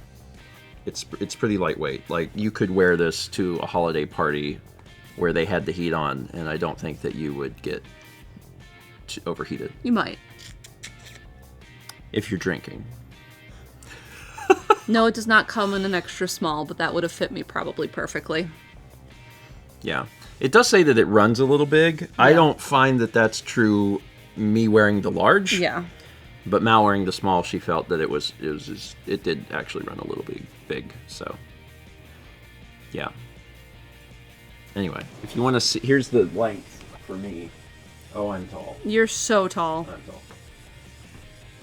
it's pretty lightweight. Like, you could wear this to a holiday party where they had the heat on, and I don't think that you would get overheated. You might. If you're drinking. No, it does not come in an extra small, but that would have fit me probably perfectly. Yeah. It does say that it runs a little big. Yeah. I don't find that that's true me wearing the large. Yeah. But Mal wearing the small, she felt that it did actually run a little big, so. Yeah. Anyway, if you want to see, here's the length for me. Oh, I'm tall. You're so tall. I'm tall.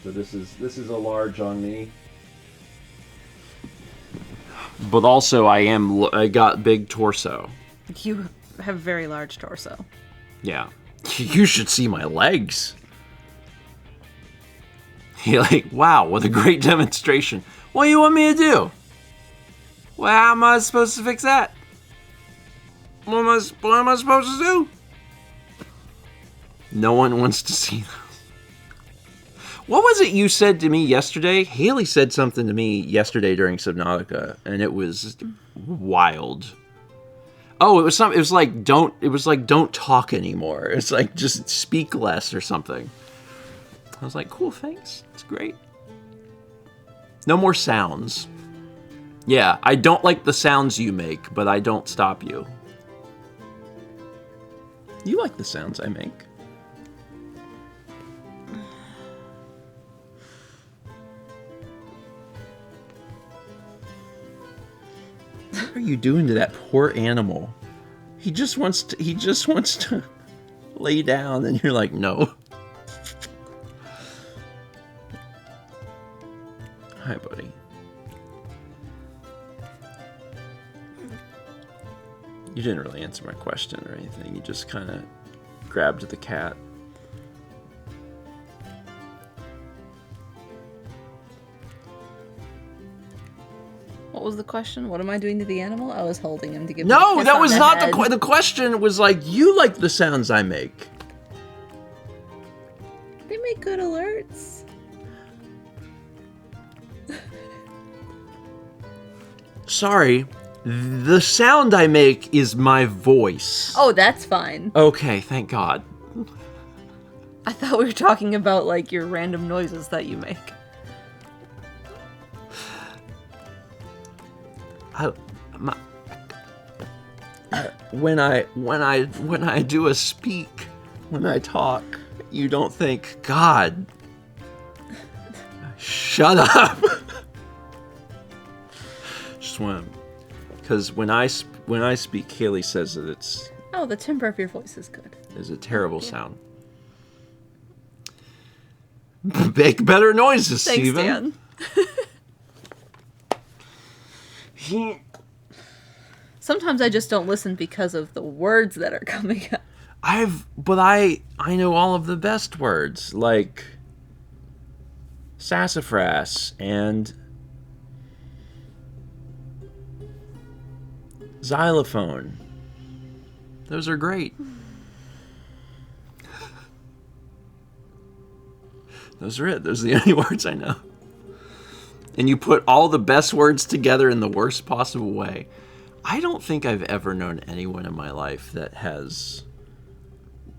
So this is a large on me. But also I got big torso. You have very large torso. Yeah. You should see my legs. You're like, wow, what a great demonstration. What do you want me to do? Well, how am I supposed to fix that? What am I supposed to do? No one wants to see those. What was it you said to me yesterday? Haley said something to me yesterday during Subnautica, and it was wild. Oh, it was like don't talk anymore. It's like just speak less or something. I was like, cool, thanks. It's great. No more sounds. Yeah, I don't like the sounds you make, but I don't stop you. You like the sounds I make. What are you doing to that poor animal? He just wants to lay down, and you're like, no. Hi, buddy. You didn't really answer my question or anything. You just kind of grabbed the cat. What was the question? What am I doing to the animal? I was holding him to give him a No, kiss that on was the not head. the question. Was like, you like the sounds I make. They make good alerts. Sorry, the sound I make is my voice. Oh, that's fine. Okay, thank God. I thought we were talking about, like, your random noises that you make. When I do a speak, when I talk, you don't think, God, shut up. Just want, because when I speak, Haley says that it's Oh, the timbre of your voice is good. a terrible sound. Make better noises, Thanks, Steven. Dan. Sometimes I just don't listen because of the words that are coming up. But I know all of the best words, like sassafras and xylophone. Those are great. Those are it. Those are the only words I know. And you put all the best words together in the worst possible way. I don't think I've ever known anyone in my life that has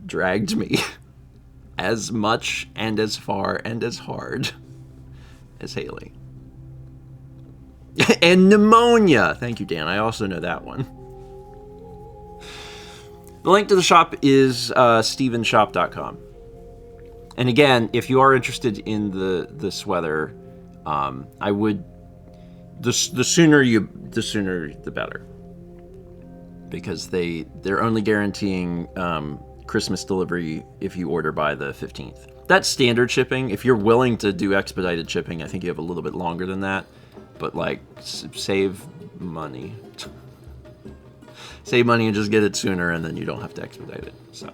dragged me as much and as far and as hard as Haley. And pneumonia. Thank you, Dan. I also know that one. The link to the shop is StephenShop.com. And again, if you are interested in the sweater, I would the sooner the better, because they're only guaranteeing Christmas delivery if you order by the 15th. That's standard shipping. If you're willing to do expedited shipping, I think you have a little bit longer than that. But like, save money. Save money and just get it sooner, and then you don't have to expedite it. So,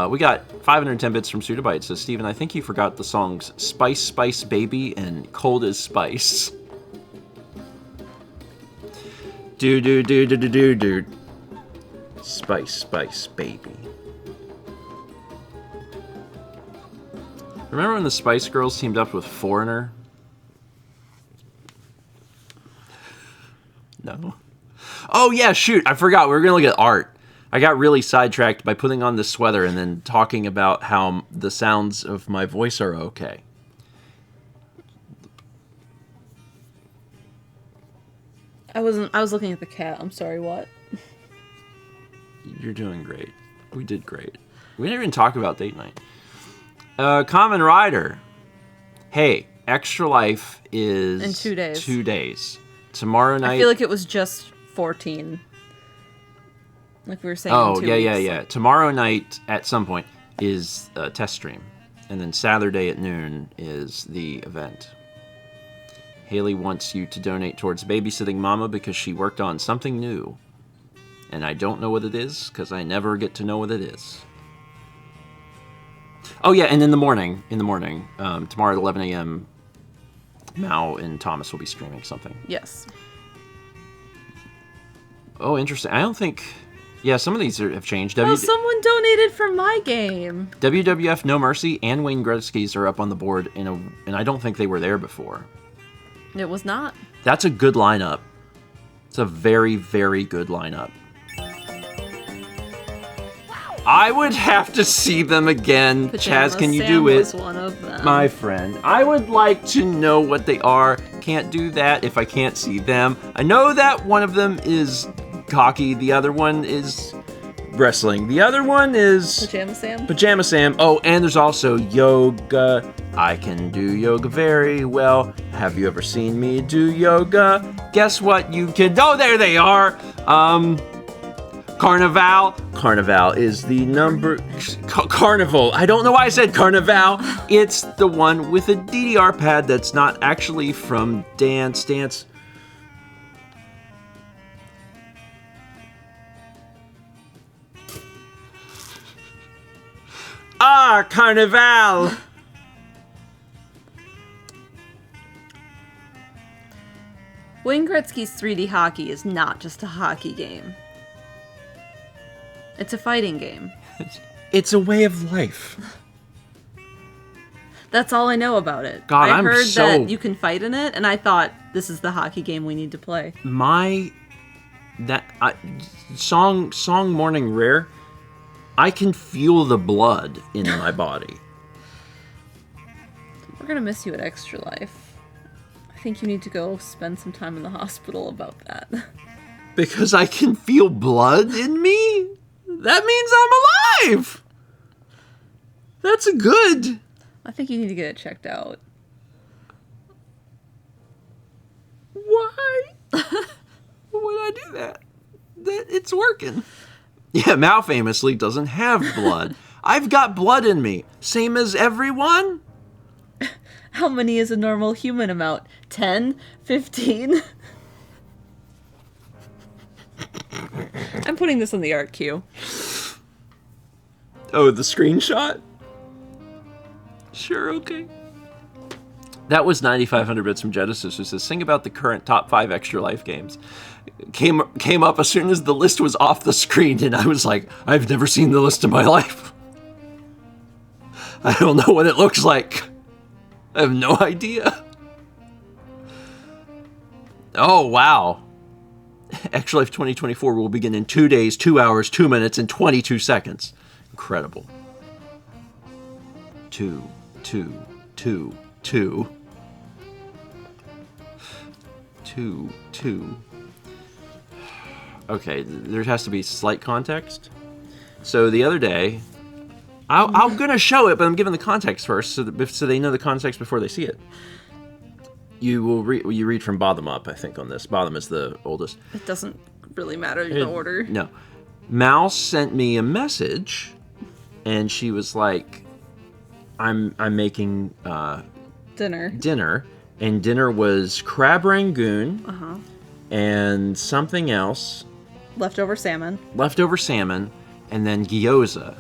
we got 510 bits from Sudabyte. So, Steven, I think you forgot the songs Spice Spice Baby and Cold as Spice. Do. Spice Spice Baby. Remember when the Spice Girls teamed up with Foreigner? No. Oh, yeah, shoot. I forgot. We were going to look at art. I got really sidetracked by putting on this sweater and then talking about how the sounds of my voice are okay. I was looking at the cat. I'm sorry, what? You're doing great. We did great. We didn't even talk about date night. Common Rider. Hey, Extra Life is... In 2 days. 2 days. Tomorrow night... I feel like it was just 14. Like we were saying. Oh, in 2 yeah. weeks. Tomorrow night, at some point, is a test stream. And then Saturday at noon is the event. Haley wants you to donate towards babysitting Mama because she worked on something new. And I don't know what it is, because I never get to know what it is. Oh, yeah, and in the morning, tomorrow at 11 a.m., Mao and Thomas will be streaming something. Yes. Oh, interesting. I don't think... Yeah, some of these have changed. Oh, someone donated for my game. WWF No Mercy and Wayne Gretzky's are up on the board, and I don't think they were there before. It was not. That's a good lineup. It's a very, very good lineup. I would have to see them again. Pajama Chaz, can you Sam do it? was one of them. My friend. I would like to know what they are. Can't do that if I can't see them. I know that one of them is cocky. The other one is wrestling. The other one is Pajama Sam? Pajama Sam. Oh, and there's also yoga. I can do yoga very well. Have you ever seen me do yoga? Guess what you can... Oh, there they are. Carnival. Carnival is the number... Carnival. I don't know why I said Carnival. It's the one with a DDR pad that's not actually from Dance Dance. Ah, Carnival! Wayne Gretzky's 3D hockey is not just a hockey game. It's a fighting game. It's a way of life. That's all I know about it. God, I I'm heard so- that you can fight in it, and I thought, this is the hockey game we need to play. Song Morning Rare, I can feel the blood in my body. We're gonna miss you at Extra Life. I think you need to go spend some time in the hospital about that. Because I can feel blood in me? That means I'm alive! That's good. I think you need to get it checked out. Why? Why would I do that? It's working. Yeah, Mal famously doesn't have blood. I've got blood in me. Same as everyone? How many is a normal human amount? 10? 15? I'm putting this on the art queue. Oh, the screenshot? Sure, okay. That was 9,500 bits from Genesis, who says, sing about the current top 5 Extra Life games. Came up as soon as the list was off the screen, and I was like, I've never seen the list in my life. I don't know what it looks like. I have no idea. Oh, wow. Extra Life 2024 will begin in 2 days, 2 hours, 2 minutes, and 22 seconds. Incredible. 2, 2, 2, 2. 2, 2. Okay, there has to be slight context. So the other day, I'm gonna show it, but I'm giving the context first, so they know the context before they see it. You read from bottom up, I think, on this. Bottom is the oldest. It doesn't really matter the order. No. Mouse sent me a message, and she was like, I'm making dinner, and dinner was crab rangoon and something else. Leftover salmon, and then gyoza.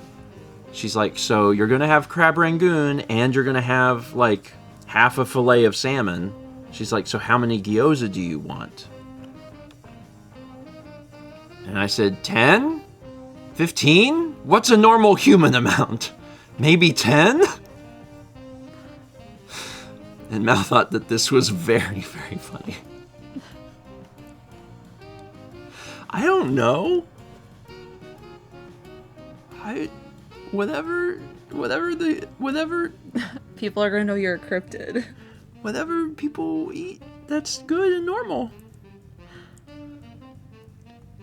She's like, so you're gonna have crab rangoon, and you're gonna have like half a fillet of salmon. She's like, so how many gyoza do you want? And I said, 10? 15? What's a normal human amount? Maybe 10? And Mal thought that this was very, very funny. I don't know. Whatever people are gonna know you're a cryptid. Whatever people eat, that's good and normal.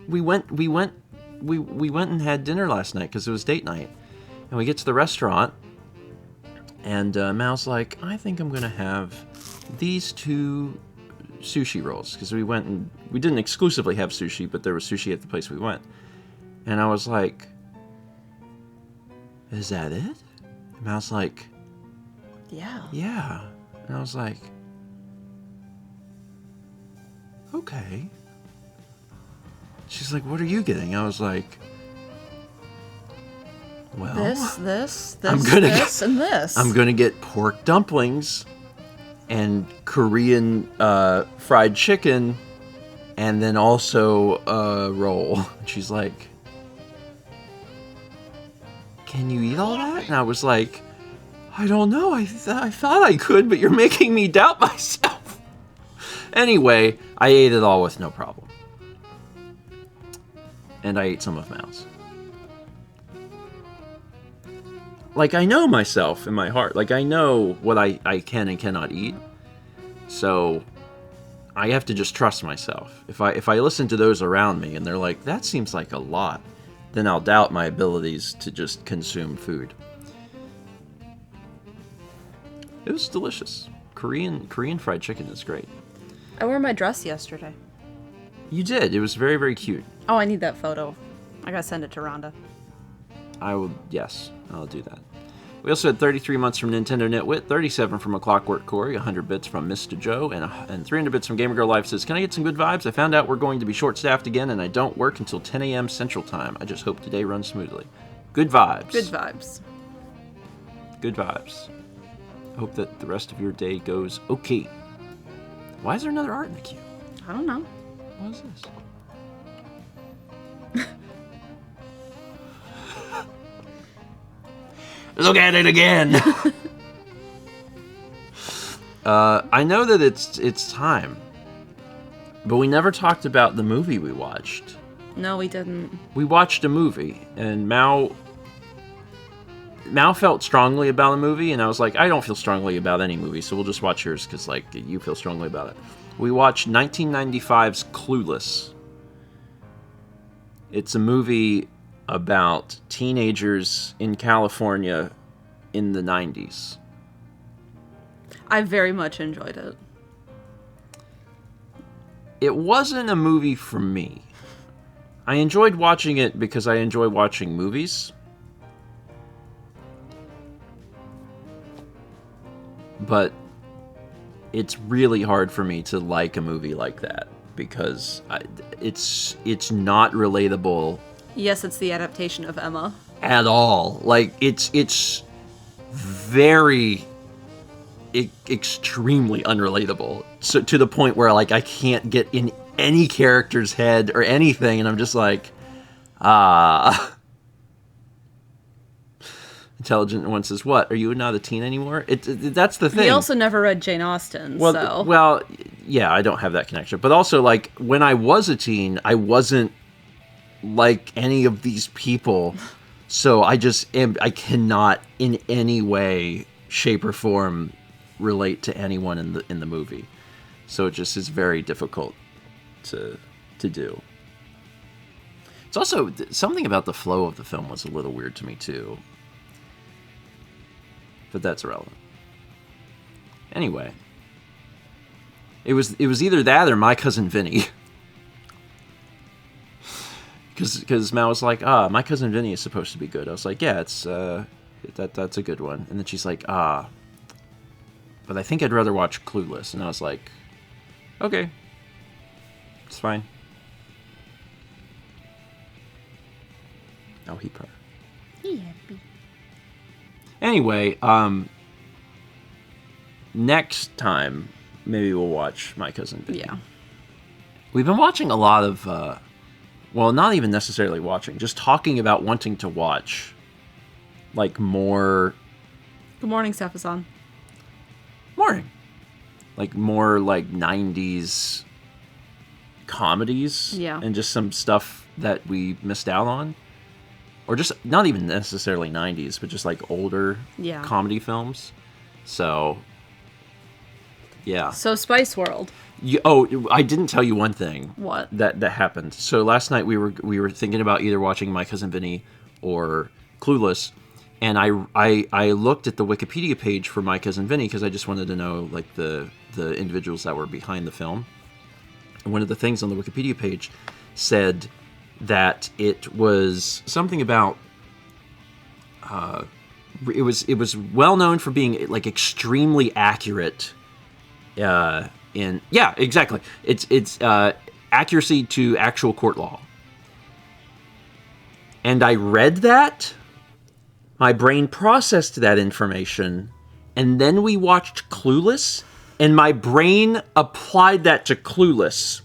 We went and had dinner last night because it was date night, and we get to the restaurant, and Mal's like, I think I'm gonna have these 2 sushi rolls, because we didn't exclusively have sushi, but there was sushi at the place we went, and I was like, is that it? And Mal's like, yeah. And I was like, okay. She's like, what are you getting? I was like, well, This, I'm gonna this, and this. I'm gonna get pork dumplings and Korean fried chicken, and then also a roll. And she's like, can you eat all that? And I was like, I don't know. I thought I could, but you're making me doubt myself. Anyway, I ate it all with no problem. And I ate some of Mal's. Like, I know myself in my heart. Like, I know what I can and cannot eat. So, I have to just trust myself. If I listen to those around me and they're like, that seems like a lot, then I'll doubt my abilities to just consume food. It was delicious. Korean fried chicken is great. I wore my dress yesterday. You did. It was very, very cute. Oh, I need that photo. I gotta send it to Rhonda. Yes, I'll do that. We also had 33 months from Nintendo Nitwit, 37 from A Clockwork Corey, 100 bits from Mr. Joe, and 300 bits from Gamer Girl Life says, "Can I get some good vibes? I found out we're going to be short-staffed again, and I don't work until 10 a.m. Central Time. I just hope today runs smoothly." Good vibes. Good vibes. Good vibes. I hope that the rest of your day goes okay. Why is there another art in the queue? I don't know. What is this? Look at it again! I know that it's time, but we never talked about the movie we watched. No, we didn't. We watched a movie, and Mao felt strongly about the movie, and I was like, I don't feel strongly about any movie, so we'll just watch yours, because, like, you feel strongly about it. We watched 1995's Clueless. It's a movie about teenagers in California in the 90s. I very much enjoyed it. It wasn't a movie for me. I enjoyed watching it because I enjoy watching movies. But it's really hard for me to like a movie like that because it's not relatable. Yes, it's the adaptation of Emma. At all. Like, it's very extremely unrelatable. So to the point where, like, I can't get in any character's head or anything, and I'm just like, Intelligent one says, "What? Are you not a teen anymore?" That's the thing. He also never read Jane Austen, so... Well, yeah, I don't have that connection. But also, like, when I was a teen, I wasn't like any of these people. So I cannot in any way, shape, or form relate to anyone in the movie. So it just is very difficult to do. It's also, something about the flow of the film was a little weird to me, too. But that's irrelevant. Anyway. It was either that or My Cousin Vinny. Because Mal was like, My Cousin Vinny is supposed to be good. I was like, yeah, it's that's a good one. And then she's like, but I think I'd rather watch Clueless. And I was like, okay. It's fine. Oh, he purr. He happy. Anyway, next time, maybe we'll watch My Cousin Vinny. Yeah. We've been watching a lot of, well, not even necessarily watching, just talking about wanting to watch, like, more... Good morning, StephenVOD. Morning. Like, more, like, 90s comedies. Yeah. And just some stuff that we missed out on. Or just, not even necessarily 90s, but just, like, older comedy films. So, yeah. So, Spice World. I didn't tell you one thing. What? That happened. So last night we were thinking about either watching My Cousin Vinny or Clueless, and I looked at the Wikipedia page for My Cousin Vinny because I just wanted to know, like, the individuals that were behind the film. And one of the things on the Wikipedia page said that it was something about it was well known for being, like, extremely accurate exactly. It's accuracy to actual court law. And I read that, my brain processed that information, and then we watched Clueless, and my brain applied that to Clueless.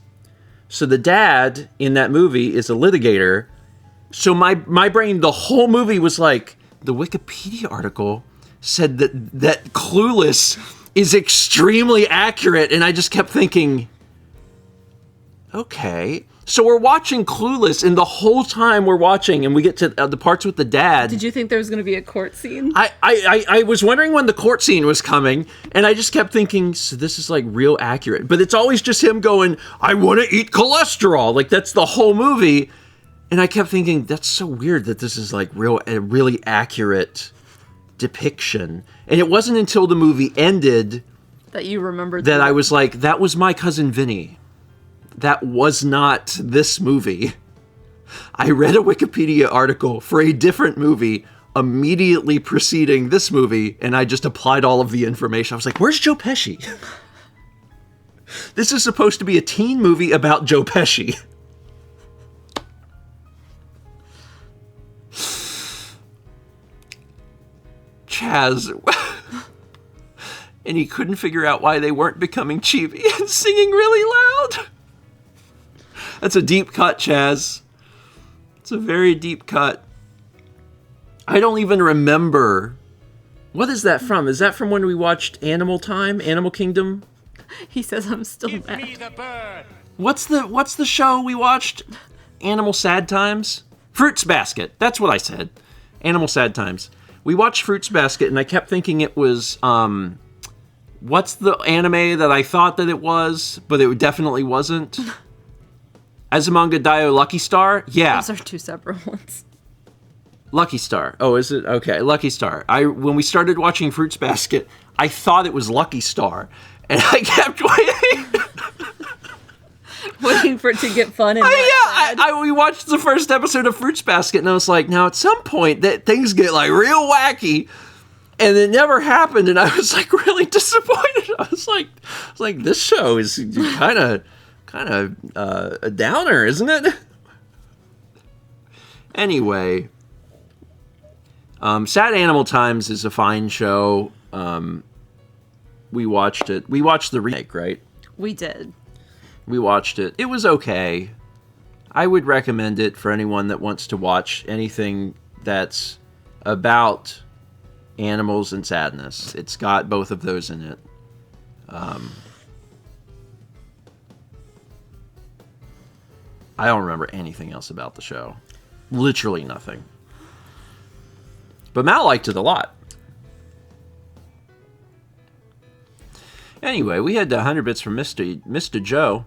So the dad in that movie is a litigator. So my brain, the whole movie was like, the Wikipedia article said that Clueless is extremely accurate, and I just kept thinking, okay. So we're watching Clueless, and the whole time we're watching, and we get to the parts with the dad. Did you think there was going to be a court scene? I was wondering when the court scene was coming, and I just kept thinking, so this is, like, real accurate. But it's always just him going, I want to eat cholesterol. Like, that's the whole movie. And I kept thinking, that's so weird that this is like a really accurate depiction. And it wasn't until the movie ended that you remembered that I was like, that was my cousin Vinny. That was not this movie. I read a Wikipedia article for a different movie immediately preceding this movie, and I just applied all of the information. I was like, where's Joe Pesci? This is supposed to be a teen movie about Joe Pesci. Chaz. And he couldn't figure out why they weren't becoming cheapy and singing really loud. That's a deep cut, Chaz. It's a very deep cut. I don't even remember. What is that from? Is that from when we watched Animal Kingdom? He says I'm still Give mad. me the bird. What's the show we watched? Animal Sad Times? Fruits Basket. That's what I said. Animal Sad Times. We watched Fruits Basket, and I kept thinking it was, what's the anime that I thought that it was, but it definitely wasn't? Azumanga Daioh Lucky Star? Yeah. Those are two separate ones. Lucky Star. Oh, is it? Okay, Lucky Star. When we started watching Fruits Basket, I thought it was Lucky Star, and I kept waiting. Waiting for it to get fun and We watched the first episode of Fruits Basket, and I was like, now at some point that things get like real wacky, and it never happened, and I was like really disappointed. I was like, this show is kind of a downer, isn't it? Anyway, Sad Animal Times is a fine show. We watched it. We watched the remake, right? We did. We watched it. It was okay. I would recommend it for anyone that wants to watch anything that's about animals and sadness. It's got both of those in it. I don't remember anything else about the show. Literally nothing. But Mal liked it a lot. Anyway, we had 100 bits from Mr. Joe.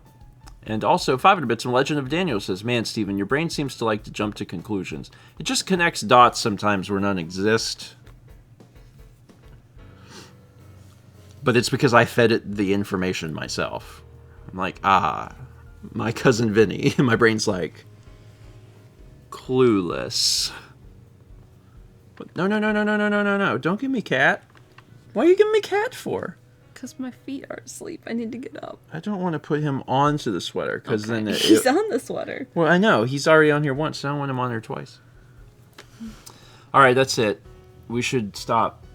And also 500 bits from Legend of Daniel says, man, Stephen, your brain seems to like to jump to conclusions. It just connects dots sometimes where none exist. But it's because I fed it the information myself. I'm like, my cousin Vinny. And my brain's like, clueless. But no. Don't give me cat. Why are you giving me cat for? Because my feet are asleep. I need to get up. I don't want to put him onto the sweater, because then he's on the sweater. Well, I know. He's already on here once, so I don't want him on there twice. All right, that's it. We should stop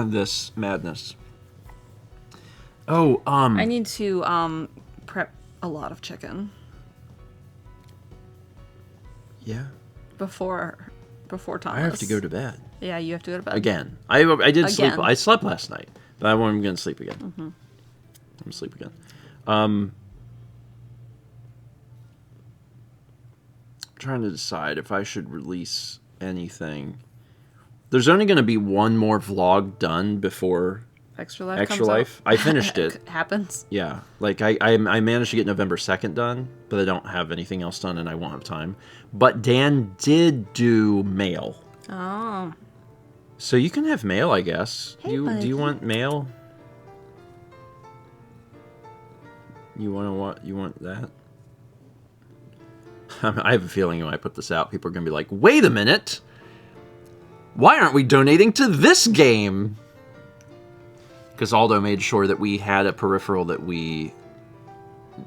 this madness. Oh, I need to prep a lot of chicken. Yeah. Before Thomas. I have to go to bed. Yeah, you have to go to bed. Again. I did sleep. Again. I slept last night, but I'm going to sleep again. Mm-hmm. I'm going to sleep again. I'm trying to decide if I should release anything. There's only going to be one more vlog done before Extra Life Extra comes Life. out. I finished it. Happens. Yeah. Like, I managed to get November 2nd done, but I don't have anything else done, and I won't have time. But Dan did do mail. Oh. So you can have mail, I guess. Hey, do you want mail? You want that? I have a feeling when I put this out, people are going to be like, wait a minute! Why aren't we donating to this game? Because Aldo made sure that we had a peripheral that we,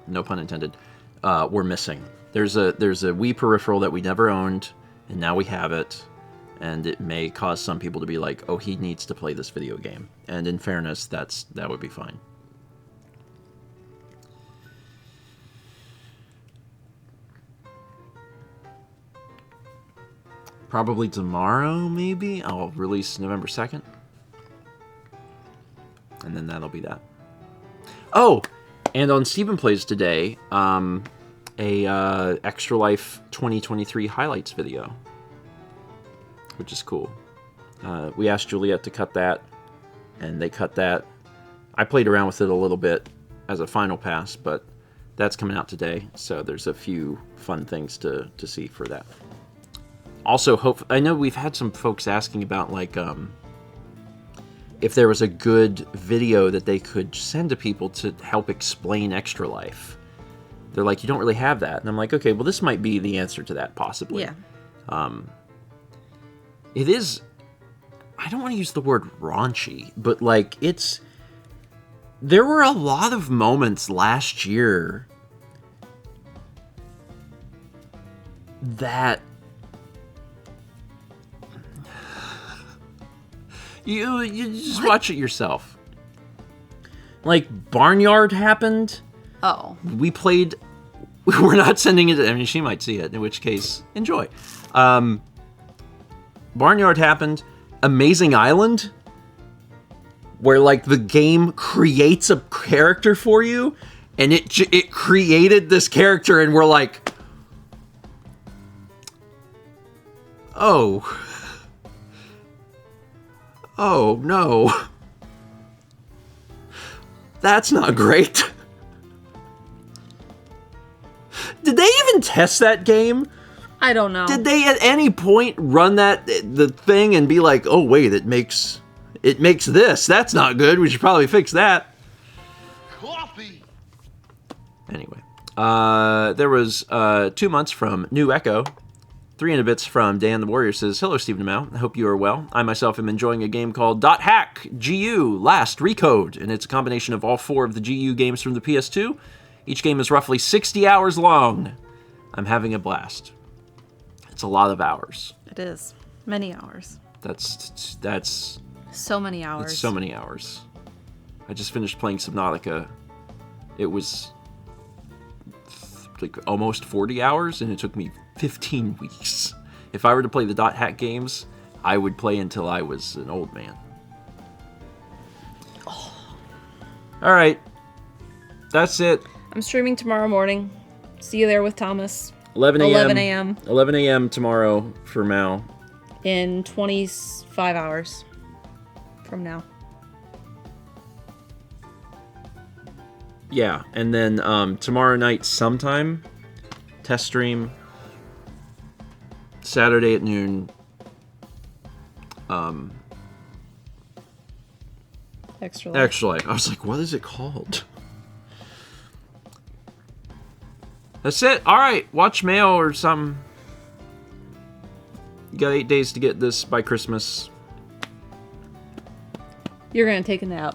no pun intended, were missing. There's a Wii peripheral that we never owned, and now we have it. And it may cause some people to be like, oh, he needs to play this video game. And in fairness, that would be fine. Probably tomorrow, maybe? I'll release November 2nd. And then that'll be that. Oh! And on Stephen Plays today, a Extra Life 2023 highlights video. Which is cool. We asked Juliet to cut that, and they cut that. I played around with it a little bit as a final pass, but That's coming out today, so there's a few fun things to see for that. Also, I know we've had some folks asking about, like, if there was a good video that they could send to people to help explain Extra Life. They're like, you don't really have that. And I'm like, okay, well, this might be the answer to that, possibly. Yeah. It is... I don't want to use the word raunchy, but, like, it's... There were a lot of moments last year that... You just watch it yourself. Like, Barnyard happened. Oh. We played... We're not sending it... I mean, she might see it, in which case, enjoy. Barnyard happened. Amazing Island, where, like, the game creates a character for you, and it created this character, and we're like... Oh. Oh, no. That's not great. Did they even test that game? I don't know. Did they at any point run the thing and be like, oh wait, it makes this. That's not good. We should probably fix that. Coffee. Anyway, there was 2 months from New Echo. 300 bits from Dan the Warrior says, hello, Stephen Mao. I hope you are well. I myself am enjoying a game called .hack GU Last Recode, and it's a combination of all 4 of the GU games from the PS2. Each game is roughly 60 hours long. I'm having a blast. It's a lot of hours. It is. Many hours. That's So many hours. It's so many hours. I just finished playing Subnautica. It was like almost 40 hours, and it took me 15 weeks. If I were to play the .hack games, I would play until I was an old man. Oh. All right. That's it. I'm streaming tomorrow morning. See you there with Thomas. 11 a.m. 11 a.m. 11 a.m. tomorrow for Mao. In 25 hours from now. Yeah, and then tomorrow night sometime, test stream. Saturday at noon. Extra Life. Extra Life. I was like, what is it called? That's it. All right, watch Mail or something. You got 8 days to get this by Christmas. You're gonna take a nap.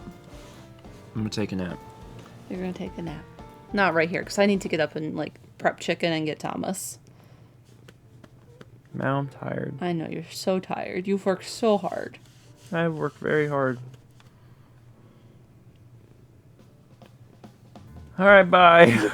I'm gonna take a nap. You're gonna take a nap. Not right here, because I need to get up and, like, prep chicken and get Thomas. Now I'm tired. I know, you're so tired. You've worked so hard. I've worked very hard. All right, bye.